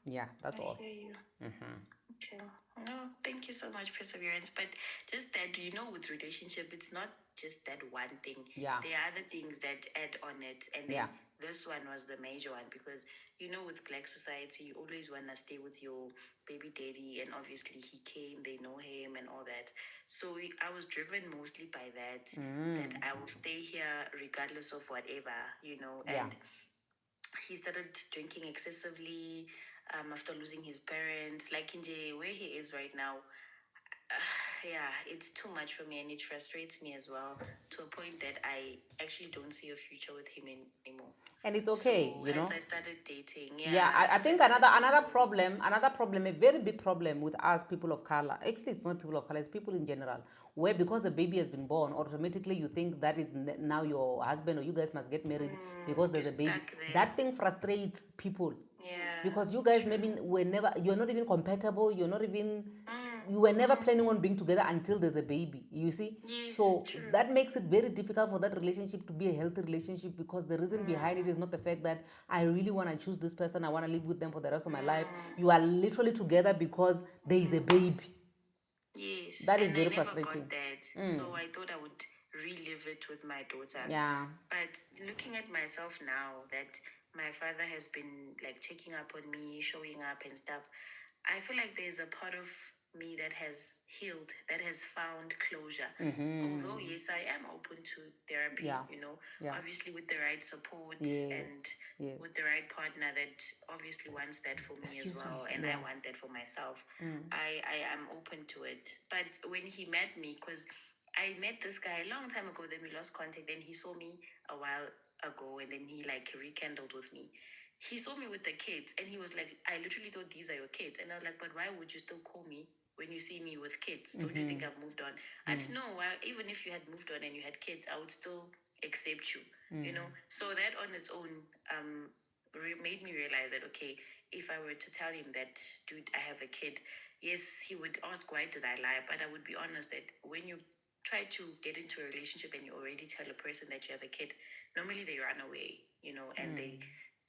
[SPEAKER 1] Yeah, that's
[SPEAKER 4] I
[SPEAKER 1] all.
[SPEAKER 4] hear you. Okay. No, thank you so much, Perseverance. But just that, with relationship, it's not just that one thing.
[SPEAKER 1] Yeah.
[SPEAKER 4] There are other things that add on it. And then
[SPEAKER 1] Yeah.
[SPEAKER 4] this one was the major one because, with Black society, you always want to stay with your baby daddy. And obviously he came, they know him and all that. So I was driven mostly by that I will stay here regardless of whatever,
[SPEAKER 1] Yeah.
[SPEAKER 4] and he started drinking excessively after losing his parents. Like in where he is right now, yeah, it's too much for me and it frustrates me as well to a point that I actually don't see a future with him anymore.
[SPEAKER 1] And it's okay,
[SPEAKER 4] So hence I started dating.
[SPEAKER 1] Yeah, I
[SPEAKER 4] Hence I
[SPEAKER 1] think
[SPEAKER 4] started
[SPEAKER 1] another problem, a very big problem with us people of color. Actually, it's not people of color; it's people in general. Where because the baby has been born, automatically you think that is now your husband or you guys must get married because there's a baby.
[SPEAKER 4] stuck there.
[SPEAKER 1] That thing frustrates people.
[SPEAKER 4] Yeah.
[SPEAKER 1] Because you guys maybe you're not even compatible. You were never planning on being together until there's a baby. You see,
[SPEAKER 4] Yes,
[SPEAKER 1] so
[SPEAKER 4] true.
[SPEAKER 1] that makes it very difficult for that relationship to be a healthy relationship because the reason behind it is not the fact that I really want to choose this person, I want to live with them for the rest of my life. You are literally together because there is a baby.
[SPEAKER 4] Yes,
[SPEAKER 1] That is
[SPEAKER 4] and I
[SPEAKER 1] very
[SPEAKER 4] never
[SPEAKER 1] frustrating.
[SPEAKER 4] got that. So I thought I would relive it with my daughter.
[SPEAKER 1] Yeah.
[SPEAKER 4] But looking at myself now, that my father has been like checking up on me, showing up and stuff, I feel like there's a part of me that has healed, that has found closure. Although, yes, I am open to therapy,
[SPEAKER 1] Yeah. Yeah.
[SPEAKER 4] obviously with the right support
[SPEAKER 1] Yes.
[SPEAKER 4] and
[SPEAKER 1] Yes.
[SPEAKER 4] with the right partner that obviously wants that for me as well, and I want that for myself. I am open to it. But when he met me, because I met this guy a long time ago, then we lost contact, then he saw me a while ago, and then he like rekindled with me. He saw me with the kids and he was like, I literally thought these are your kids. And I was like, but why would you still call me when you see me with kids? Don't you think I've moved on? I said, no, even if you had moved on and you had kids, I would still accept you, So that on its own made me realize that, okay, if I were to tell him that, dude, I have a kid, yes, he would ask, why did I lie? But I would be honest that when you try to get into a relationship and you already tell a person that you have a kid, normally they run away, and they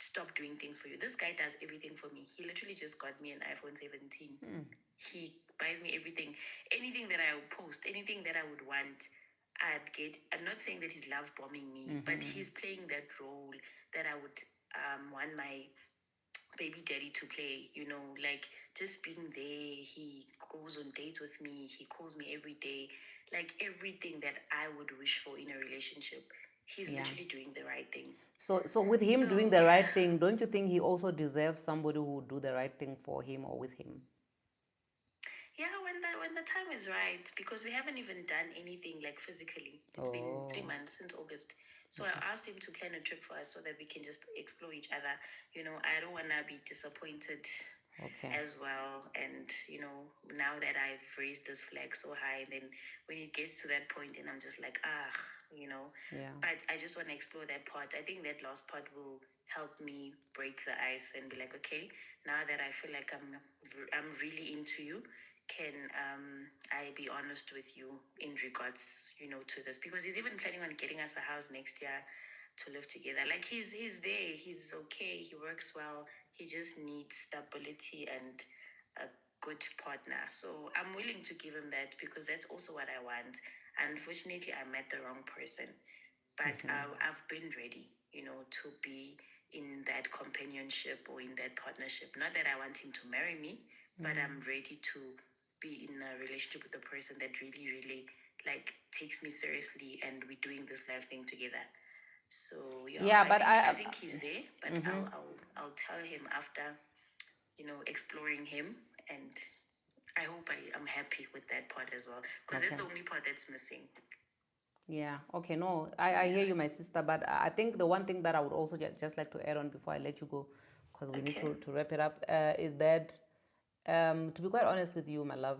[SPEAKER 4] stop doing things for you. This guy does everything for me. He literally just got me an iPhone 17. He buys me everything. Anything that I would post, anything that I would want, I'd get. I'm not saying that he's love bombing me, but he's playing that role that I would want my baby daddy to play, like just being there. He goes on dates with me, he calls me every day, like everything that I would wish for in a relationship. He's literally doing the right thing.
[SPEAKER 1] So with him doing the right thing, don't you think he also deserves somebody who would do the right thing for him or with him?
[SPEAKER 4] Yeah, when the time is right, because we haven't even done anything like physically. It's been 3 months since August. So I asked him to plan a trip for us so that we can just explore each other. I don't want to be disappointed as well. And, now that I've raised this flag so high, then when it gets to that point, and I'm just like, But I just want to explore that part. I think that last part will help me break the ice and be like, okay, now that I feel like I'm really into you, can I be honest with you in regards, to this? Because he's even planning on getting us a house next year to live together. Like he's there, he's okay, he works well. He just needs stability and a good partner. So I'm willing to give him that because that's also what I want. Unfortunately, I met the wrong person, but I've been ready, to be in that companionship or in that partnership. Not that I want him to marry me, but I'm ready to be in a relationship with a person that really, really like takes me seriously, and we're doing this life thing together. So I think he's there, but I'll tell him after, exploring him, and I hope I'm happy with that part as well, because that's the only part that's missing.
[SPEAKER 1] Yeah, okay, no, I hear you, my sister, but I think the one thing that I would also just like to add on before I let you go, because we need to wrap it up, is that, to be quite honest with you, my love,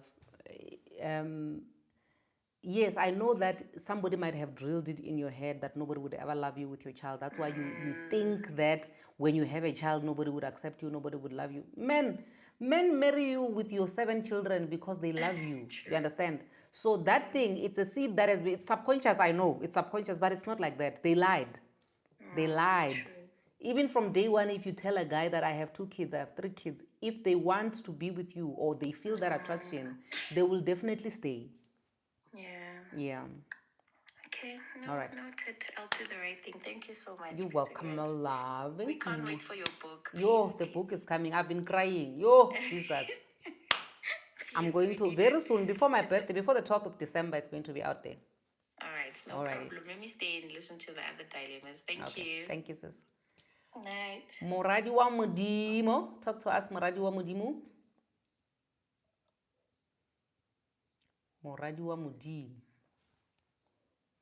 [SPEAKER 1] yes, I know that somebody might have drilled it in your head that nobody would ever love you with your child. That's why you think that when you have a child, nobody would accept you, nobody would love you. Men marry you with your 7 children because they love you. You understand? So that thing, it's a seed that has been, it's subconscious, I know. It's subconscious, but it's not like that. They lied. They lied.
[SPEAKER 4] True.
[SPEAKER 1] Even from day one, if you tell a guy that I have 2 kids, I have 3 kids, if they want to be with you or they feel that attraction, they will definitely stay.
[SPEAKER 4] Yeah.
[SPEAKER 1] Yeah.
[SPEAKER 4] Okay.
[SPEAKER 1] All right.
[SPEAKER 4] Noted. I'll do the right thing. Thank you so much.
[SPEAKER 1] You're welcome, my love.
[SPEAKER 4] We can't wait for your book.
[SPEAKER 1] Yo, the book is coming. I've been crying. Yo, Jesus. I'm going to, very soon, before my birthday, before the 12th of December, it's going to be out there.
[SPEAKER 4] All right. No problem. Let me stay and listen to the other dilemmas. Thank you.
[SPEAKER 1] Thank you, sis.
[SPEAKER 4] Night.
[SPEAKER 1] Moradi wa Modimo. Talk to us, Moradi wa Modimo. Moradi wa Modimo.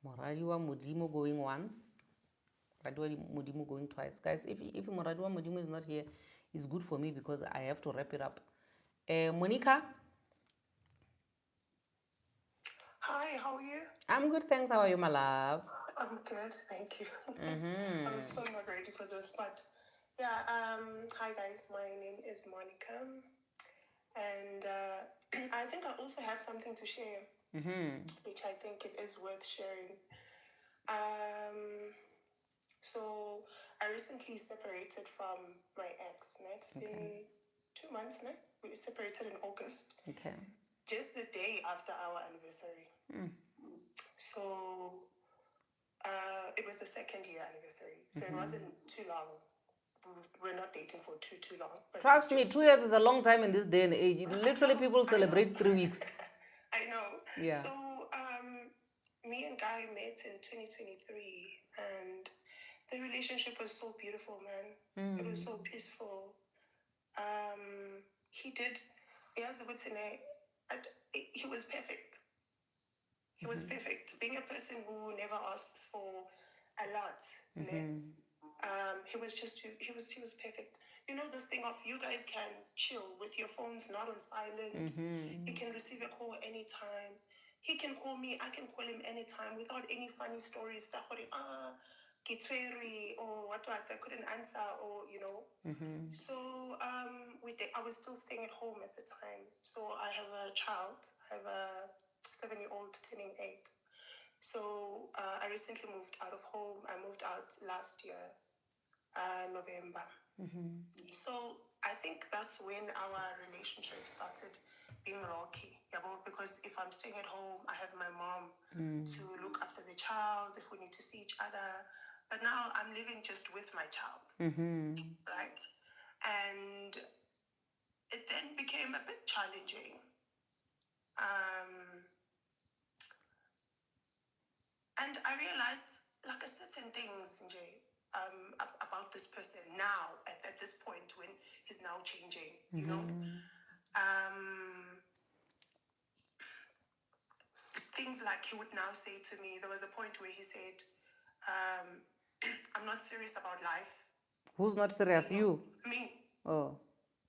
[SPEAKER 1] Moradi wa Modimo going once. Moradi wa Modimo going twice. Guys, if Moradi wa Modimo is not here, it's good for me because I have to wrap it up. Monica?
[SPEAKER 5] Hi, how are you?
[SPEAKER 1] I'm good, thanks. How are you, my love?
[SPEAKER 5] I'm good, thank you. I was so not ready for this, but yeah. Hi guys, my name is Monica, and I think I also have something to share, which I think it is worth sharing. So I recently separated from my ex. It's been 2 months now. We separated in August.
[SPEAKER 1] Okay.
[SPEAKER 5] Just the day after our anniversary. So it was the 2nd year anniversary. So it wasn't too long. We're not dating for too long. But
[SPEAKER 1] trust me, 2 years is a long time in this day and age. Literally, people celebrate 3 weeks.
[SPEAKER 5] I know.
[SPEAKER 1] Yeah.
[SPEAKER 5] So me and Guy met in 2023, and the relationship was so beautiful, man. It was so peaceful. He was perfect. He was perfect. Being a person who never asks for a lot. He was perfect. You know this thing of you guys can chill with your phones not on silent. You can receive a call anytime. He can call me, I can call him anytime without any funny stories. Stuff or what I couldn't answer, or So I was still staying at home at the time. So I have a child. I have a 7-year-old turning 8. So I recently moved out of home. I moved out last year. November. So I think that's when our relationship started being rocky. Yeah, well, because if I'm staying at home, I have my mom to look after the child if we need to see each other. But now I'm living just with my child, right? And it then became a bit challenging. And I realized like a certain things, Njay, about this person now at this point when he's now changing, you know. Things like he would now say to me, there was a point where he said, I'm not serious about life.
[SPEAKER 1] Who's not serious? You?
[SPEAKER 5] Me.
[SPEAKER 1] Oh.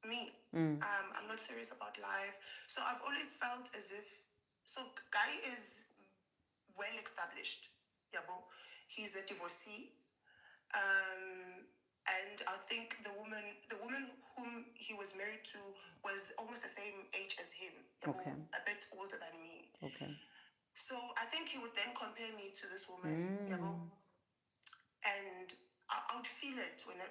[SPEAKER 5] Me. I'm not serious about life. So I've always felt as if, so Guy is well established. Yabo. He's a divorcee. And I think the woman whom he was married to was almost the same age as him. Yabo,
[SPEAKER 1] Okay.
[SPEAKER 5] a bit older than me.
[SPEAKER 1] Okay.
[SPEAKER 5] So I think he would then compare me to this woman. Yabo. And I would feel it when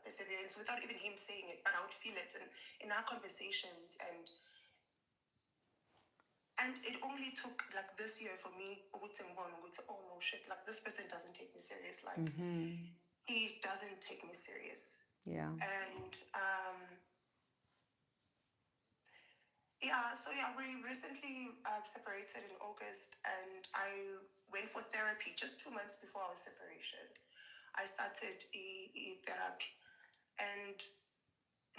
[SPEAKER 5] perseverance, without even him saying it, but I would feel it in our conversations. And it only took like this year for me, oh no shit, like this person doesn't take me serious. Like he doesn't take me serious.
[SPEAKER 1] Yeah.
[SPEAKER 5] And we recently separated in August, and I went for therapy just 2 months before our separation. I started therapy, and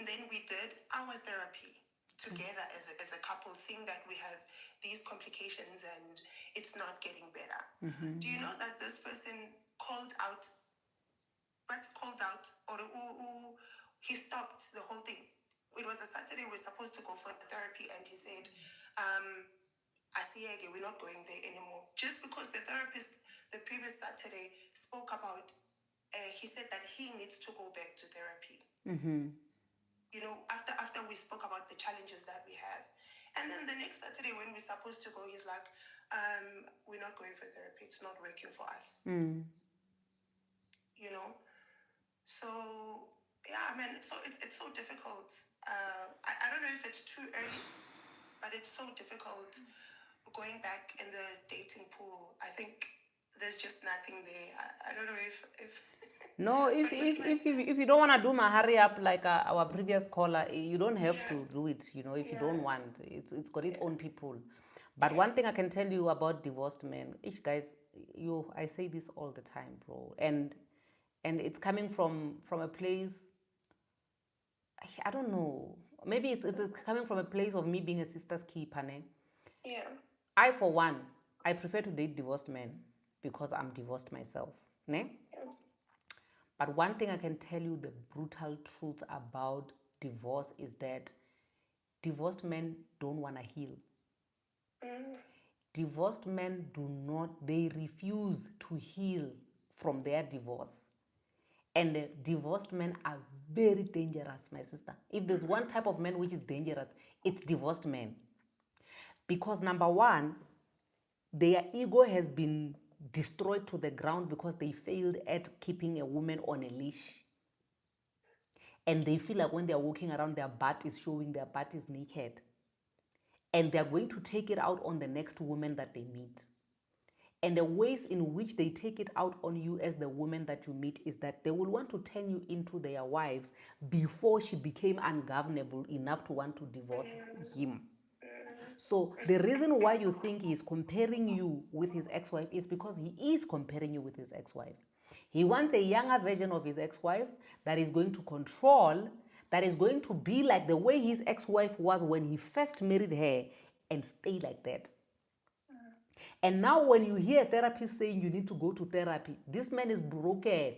[SPEAKER 5] then we did our therapy together as a couple, seeing that we have these complications and it's not getting better. Do you know that this person called out, or he stopped the whole thing? It was a Saturday, we were supposed to go for therapy, and he said, Asiege, we're not going there anymore. Just because the therapist the previous Saturday spoke about, he said that he needs to go back to therapy. You know, after we spoke about the challenges that we have. And then the next Saturday when we're supposed to go, he's like, we're not going for therapy. It's not working for us. You know? So, yeah, I mean, so it's so difficult. I don't know if it's too early, but it's so difficult going back in the dating pool. I think there's just nothing there. I don't know if
[SPEAKER 1] No, if
[SPEAKER 5] but with
[SPEAKER 1] if you don't want to do my hurry up like our previous caller, you don't have
[SPEAKER 5] Yeah.
[SPEAKER 1] to do it. You know, if you
[SPEAKER 5] Yeah.
[SPEAKER 1] don't want, it's got its own people. But one thing I can tell you about divorced men, each guys, I say this all the time, bro, and it's coming from a place. I don't know. Maybe it's coming from a place of me being a sister's keeper, ne?
[SPEAKER 5] Yeah.
[SPEAKER 1] I, for one, I prefer to date divorced men because I'm divorced myself, ne?
[SPEAKER 5] Yes.
[SPEAKER 1] But one thing I can tell you, the brutal truth about divorce is that divorced men don't want to heal. Divorced men they refuse to heal from their divorce. And divorced men are very dangerous, my sister. If there's one type of man which is dangerous, it's divorced men. Because number one, their ego has been destroyed to the ground because they failed at keeping a woman on a leash. And they feel like when they're walking around, their butt is showing, their butt is naked. And they're going to take it out on the next woman that they meet. And the ways in which they take it out on you as the woman that you meet is that they will want to turn you into their wives before she became ungovernable enough to want to divorce him. So the reason why you think he's comparing you with his ex-wife is because he is comparing you with his ex-wife. He wants a younger version of his ex-wife that is going to control, that is going to be like the way his ex-wife was when he first married her and stay like that. And now when you hear therapists saying you need to go to therapy, this man is broken.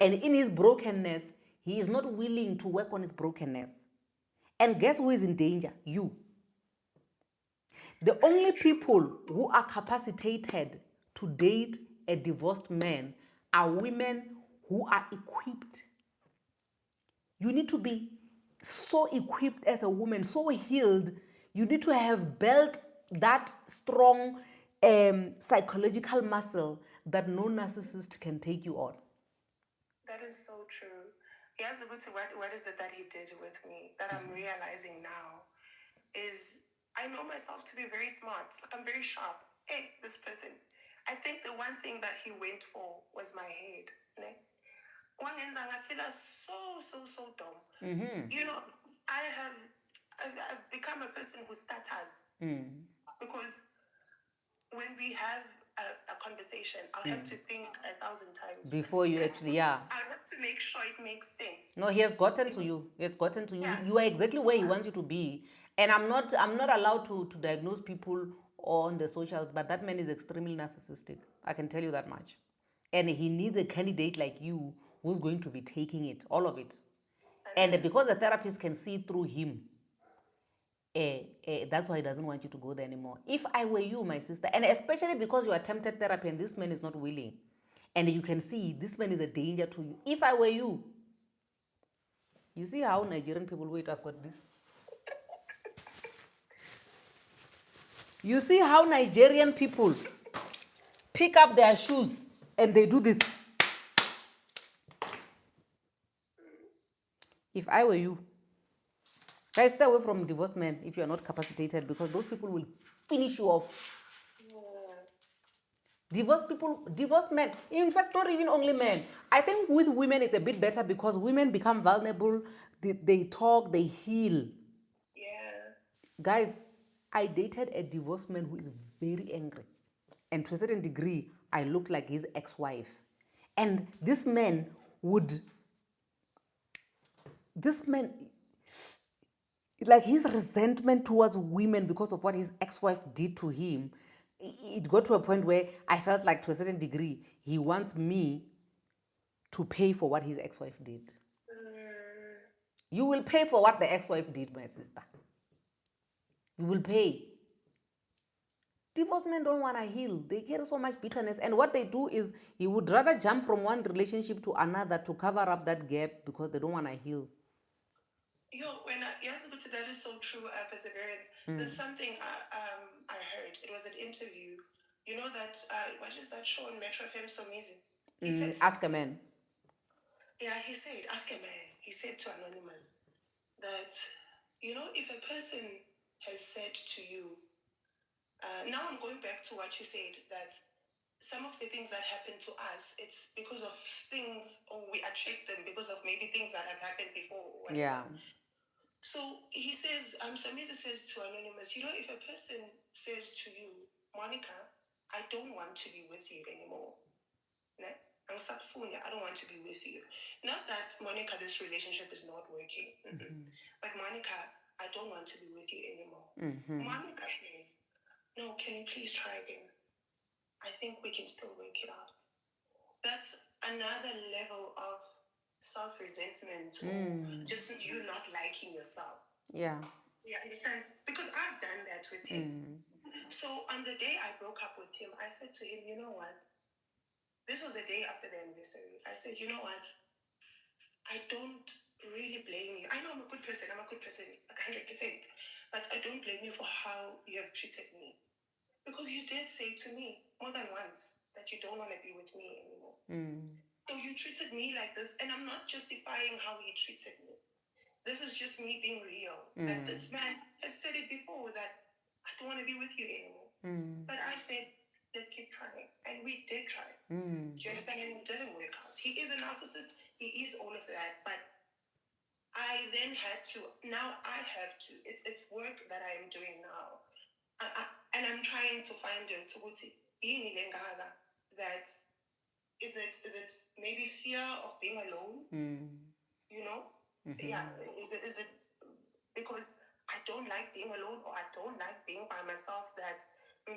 [SPEAKER 1] And in his brokenness, he is not willing to work on his brokenness. And guess who is in danger? You. The only people who are capacitated to date a divorced man are women who are equipped. You need to be so equipped as a woman, so healed. You need to have built that strong psychological muscle that no narcissist can take you on.
[SPEAKER 5] That is so true. Yes, what is it that he did with me that I'm realizing now is I know myself to be very smart. Like I'm very sharp. Hey, this person. I think the one thing that he went for was my head. Ne? I feel so dumb. You know, I've become a person who stutters because when we have a conversation, I'll have to think 1,000 times
[SPEAKER 1] before you actually, yeah.
[SPEAKER 5] I have to make sure it makes sense.
[SPEAKER 1] No, he has gotten to you. He has gotten to you.
[SPEAKER 5] Yeah.
[SPEAKER 1] You are exactly where he wants you to be. And I'm not allowed to diagnose people on the socials, but that man is extremely narcissistic. I can tell you that much. And he needs a candidate like you who's going to be taking it, all of it. And because the therapist can see through him, that's why he doesn't want you to go there anymore. If I were you, my sister, and especially because you attempted therapy and this man is not willing, and you can see this man is a danger to you. If I were you, you see how Nigerian people, wait, I've got this. You see how Nigerian people pick up their shoes and they do this. If I were you, guys, stay away from divorced men if you are not capacitated, because those people will finish you off. Divorced people, divorced men, in fact, not even only men. I think with women it's a bit better because women become vulnerable, they talk, they heal.
[SPEAKER 5] Yeah.
[SPEAKER 1] Guys, I dated a divorced man who is very angry. And to a certain degree, I looked like his ex-wife. And this man, like his resentment towards women because of what his ex-wife did to him, it got to a point where I felt like to a certain degree, he wants me to pay for what his ex-wife did. You will pay for what the ex-wife did, my sister. You will pay. Divorced men don't want to heal. They carry so much bitterness. And what they do is he would rather jump from one relationship to another to cover up that gap because they don't want to heal.
[SPEAKER 5] Yes, but that is so true. Perseverance. There's something I heard. It was an interview. You know that what is that show on Metro FM? So easy. He said
[SPEAKER 1] Ask a man.
[SPEAKER 5] Yeah, he said, ask a man. He said to Anonymous that if a person has said to you, now I'm going back to what you said that some of the things that happen to us, it's because of things, or we attract them because of maybe things that have happened before or whatever.
[SPEAKER 1] Yeah.
[SPEAKER 5] So he says, Samita says to Anonymous, if a person says to you, Monica, I don't want to be with you anymore. I don't want to be with you. Not that, Monica, this relationship is not working. But Monica, I don't want to be with you anymore. Monica says, no, can you please try again? I think we can still work it out. That's another level of self-resentment or just you not liking yourself.
[SPEAKER 1] Yeah.
[SPEAKER 5] You understand? Because I've done that with him. So on the day I broke up with him, I said to him, you know what? This was the day after the anniversary. I said, you know what? I don't really blame you. I know I'm a good person. I'm a good person, like 100%. But I don't blame you for how you have treated me. Because you did say to me more than once that you don't want to be with me anymore. So you treated me like this, and I'm not justifying how he treated me. This is just me being real. That this man has said it before that I don't want to be with you anymore. But I said, let's keep trying. And we did try. Do you understand? And it didn't work out. He is a narcissist. He is all of that. But I then had to, now I have to, it's work that I am doing now. And I'm trying to find it that is it maybe fear of being alone? Yeah, is it because I don't like being alone, or I don't like being by myself, that I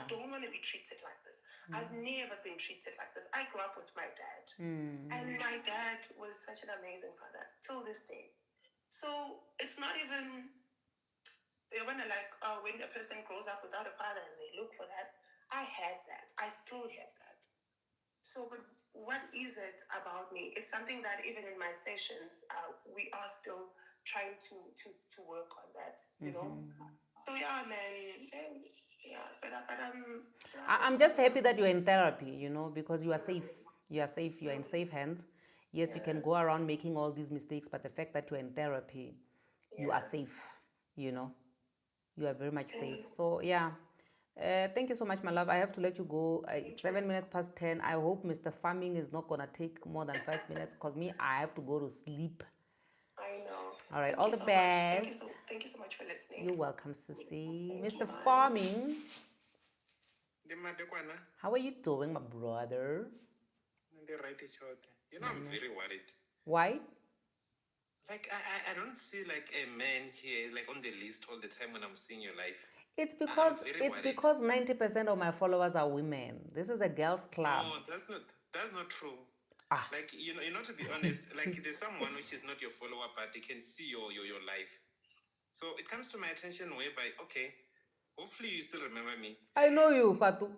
[SPEAKER 5] don't want to be treated like this. I've never been treated like this. I grew up with my dad, and my dad was such an amazing father till this day. So it's not even when a person grows up without a father and they look for that. I had that. I still have that. So, but what is it about me? It's something that even in my sessions, we are still trying to work on that. So yeah, man. Yeah, but yeah,
[SPEAKER 1] I'm just happy that you're in therapy, because you are safe. You are safe. You are in safe hands. Yes, you
[SPEAKER 5] yeah,
[SPEAKER 1] can go around making all these mistakes, but the fact that you're in therapy, you are
[SPEAKER 5] yeah.
[SPEAKER 1] safe. You know, you are very much safe.
[SPEAKER 5] Thank,
[SPEAKER 1] So yeah, thank you so much, my love. I have to let you go. It's
[SPEAKER 5] thank you.
[SPEAKER 1] 7 minutes past 10. I hope Mr. Farming is not gonna take more than 5 minutes, cause me, I have to go to sleep.
[SPEAKER 5] I know.
[SPEAKER 1] All right,
[SPEAKER 5] Thank
[SPEAKER 1] all
[SPEAKER 5] you
[SPEAKER 1] the
[SPEAKER 5] so much.
[SPEAKER 1] best.
[SPEAKER 5] Thank you so much for listening.
[SPEAKER 1] You're welcome, Sissy.
[SPEAKER 5] Thank you.
[SPEAKER 1] Mr.
[SPEAKER 5] Bye.
[SPEAKER 1] Farming, how are you doing, my brother?
[SPEAKER 6] I'm very worried.
[SPEAKER 1] Why?
[SPEAKER 6] Like I don't see like a man here like on the list all the time when I'm seeing your life.
[SPEAKER 1] It's
[SPEAKER 6] I'm
[SPEAKER 1] because
[SPEAKER 6] very
[SPEAKER 1] it's
[SPEAKER 6] worried.
[SPEAKER 1] because 90% of my followers are women. This is a girls' club.
[SPEAKER 6] No, that's not true.
[SPEAKER 1] Ah,
[SPEAKER 6] Like to be honest, like there's someone which is not your follower, but they can see your life. So it comes to my attention whereby, okay, hopefully you still remember me.
[SPEAKER 1] I know you, Patu.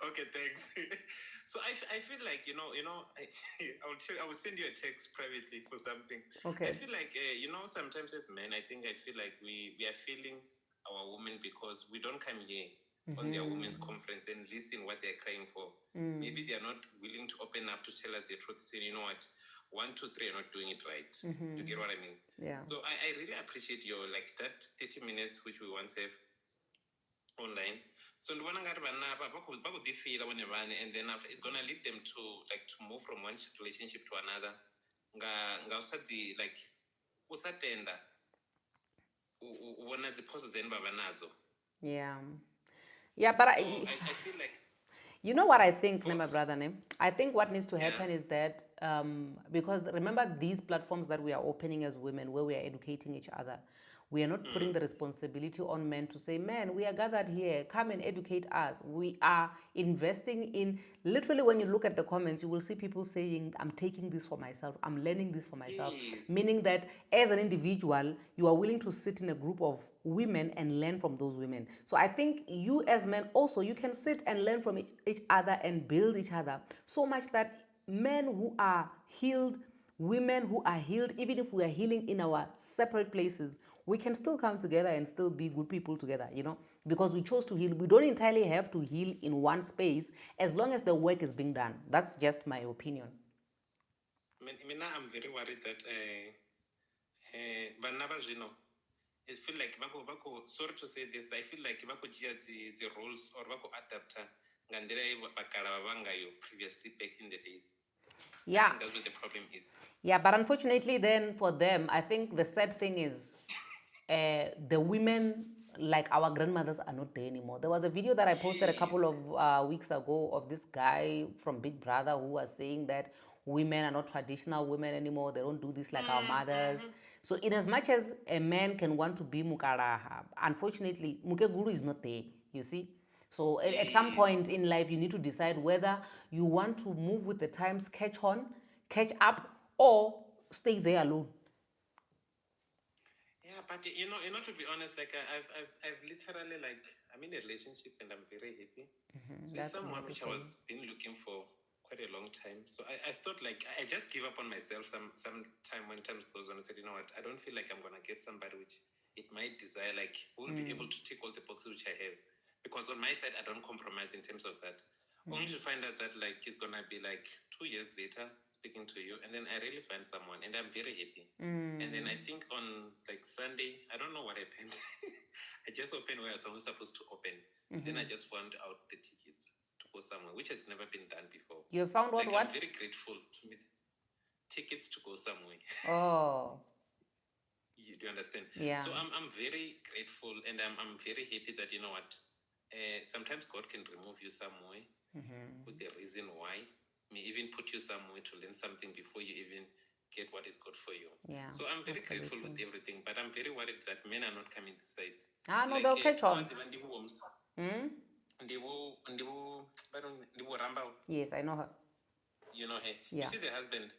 [SPEAKER 6] Okay, thanks. So I feel like I will send you a text privately for something.
[SPEAKER 1] Okay.
[SPEAKER 6] I feel like sometimes as men I think I feel like we are feeling our women because we don't come here on their women's conference and listen what they're crying for. Maybe they are not willing to open up to tell us the truth, saying, you know what, 1, 2, 3 are not doing it right. You get what I mean?
[SPEAKER 1] Yeah.
[SPEAKER 6] So I really appreciate your like that 30 minutes which we once have online. So ndibona ngati vanapa vakudifila kune vane, and then after it's gonna lead them to move from one relationship to another. Nga usati like usatenda uona dziphoso dzenu vava nadzo.
[SPEAKER 1] Yeah. Yeah, but
[SPEAKER 6] So I feel like
[SPEAKER 1] you know what I think, my
[SPEAKER 6] folks,
[SPEAKER 1] brother, ne? I think what needs to
[SPEAKER 6] yeah.
[SPEAKER 1] happen is that because remember these platforms that we are opening as women, where we are educating each other, we are not putting the responsibility on men to say, "Man, we are gathered here. Come and educate us." We are investing in. Literally, when you look at the comments, you will see people saying, "I'm taking this for myself. I'm learning this for myself."
[SPEAKER 6] Yes.
[SPEAKER 1] Meaning that as an individual, you are willing to sit in a group of women and learn from those women. So I think you as men also, you can sit and learn from each other and build each other so much that men who are healed, women who are healed, even if we are healing in our separate places, we can still come together and still be good people together, because we chose to heal. We don't entirely have to heal in one space as long as the work is being done. That's just my opinion.
[SPEAKER 6] Mina, I'm very worried that vana vazvino, I feel like sorry to say this, I feel like vakudzhia the roles or vakuadapta nga ndira yevakara vavangayo previously back in the days. I
[SPEAKER 1] Yeah.
[SPEAKER 6] think that's what the problem is.
[SPEAKER 1] Yeah, but unfortunately, then for them, I think the sad thing is the women, like our grandmothers, are not there anymore. There was a video that I posted a couple of weeks ago of this guy from Big Brother who was saying that women are not traditional women anymore. They don't do this like our mothers. So, in as much as a man can want to be Mukaraha, unfortunately, Mukeguru is not there, you see. So, at some point in life, you need to decide whether you want to move with the times, catch up, or stay there alone.
[SPEAKER 6] Yeah, but to be honest, like I've literally like I'm in a relationship and I'm very happy. So it's
[SPEAKER 1] That's
[SPEAKER 6] someone
[SPEAKER 1] happy
[SPEAKER 6] which I
[SPEAKER 1] for you.
[SPEAKER 6] was been looking for quite a long time. So I thought like I just give up on myself some time when time goes on. I said, you know what, I don't feel like I'm gonna get somebody which it might desire, like who will be able to tick all the boxes which I have. Because on my side I don't compromise in terms of that. Only to find out that like it's gonna be like 2 years later speaking to you, and then I really find someone and I'm very happy. And then I think on like Sunday, I don't know what happened. I just opened where I was supposed to open. Then I just found out the tickets to go somewhere, which has never been done before.
[SPEAKER 1] You found
[SPEAKER 6] like
[SPEAKER 1] what?
[SPEAKER 6] I'm very grateful to meet tickets to go somewhere.
[SPEAKER 1] Oh.
[SPEAKER 6] Do you understand?
[SPEAKER 1] Yeah.
[SPEAKER 6] So I'm very grateful, and I'm very happy that you know what. Sometimes God can remove you somewhere with the reason why. May even put you somewhere to learn something before you even get what is good for you.
[SPEAKER 1] Yeah.
[SPEAKER 6] So I'm very grateful with everything, but I'm very worried that men are not coming to side.
[SPEAKER 1] No, they'll catch on. Yes, I know her.
[SPEAKER 6] You know her.
[SPEAKER 1] Yeah.
[SPEAKER 6] You see the husband.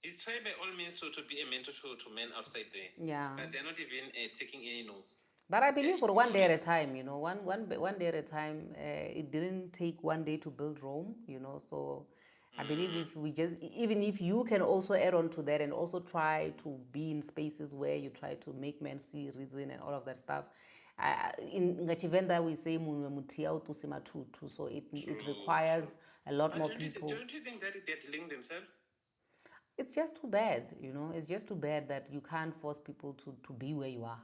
[SPEAKER 6] He's trying by all means to be a mentor to men outside there.
[SPEAKER 1] Yeah.
[SPEAKER 6] But they're not even taking any notes.
[SPEAKER 1] But I believe for one day at a time, one day at a time. It didn't take one day to build Rome, So I believe if we even if you can also add on to that and also try to be in spaces where you try to make men see reason and all of that stuff, In Ngachivenda we say munwe mutia utusi matutu, so it requires a lot more people.
[SPEAKER 6] Don't you think that they're dealing themselves?
[SPEAKER 1] It's just too bad, it's just too bad that you can't force people to be where you are.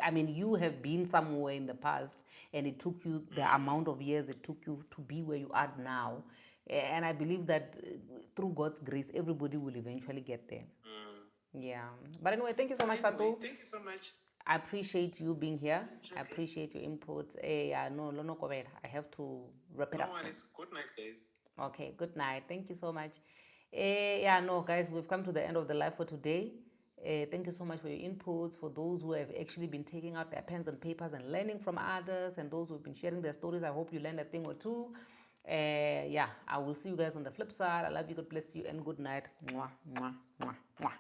[SPEAKER 1] I mean, you have been somewhere in the past, and it took you the amount of years it took you to be where you are now. And I believe that through God's grace, everybody will eventually get there. Yeah. But anyway, thank you so much, Pato.
[SPEAKER 6] Thank you so much.
[SPEAKER 1] I appreciate you being here. I appreciate your input. I have to wrap it up.
[SPEAKER 6] No worries. Good night, guys.
[SPEAKER 1] Okay, good night. Thank you so much. Guys, we've come to the end of the live for today. Thank you so much for your inputs, for those who have actually been taking out their pens and papers and learning from others, and those who've been sharing their stories. I hope you learned a thing or two. I will see you guys on the flip side. I love you. God bless you, and good night. Mwah, mwah, mwah, mwah.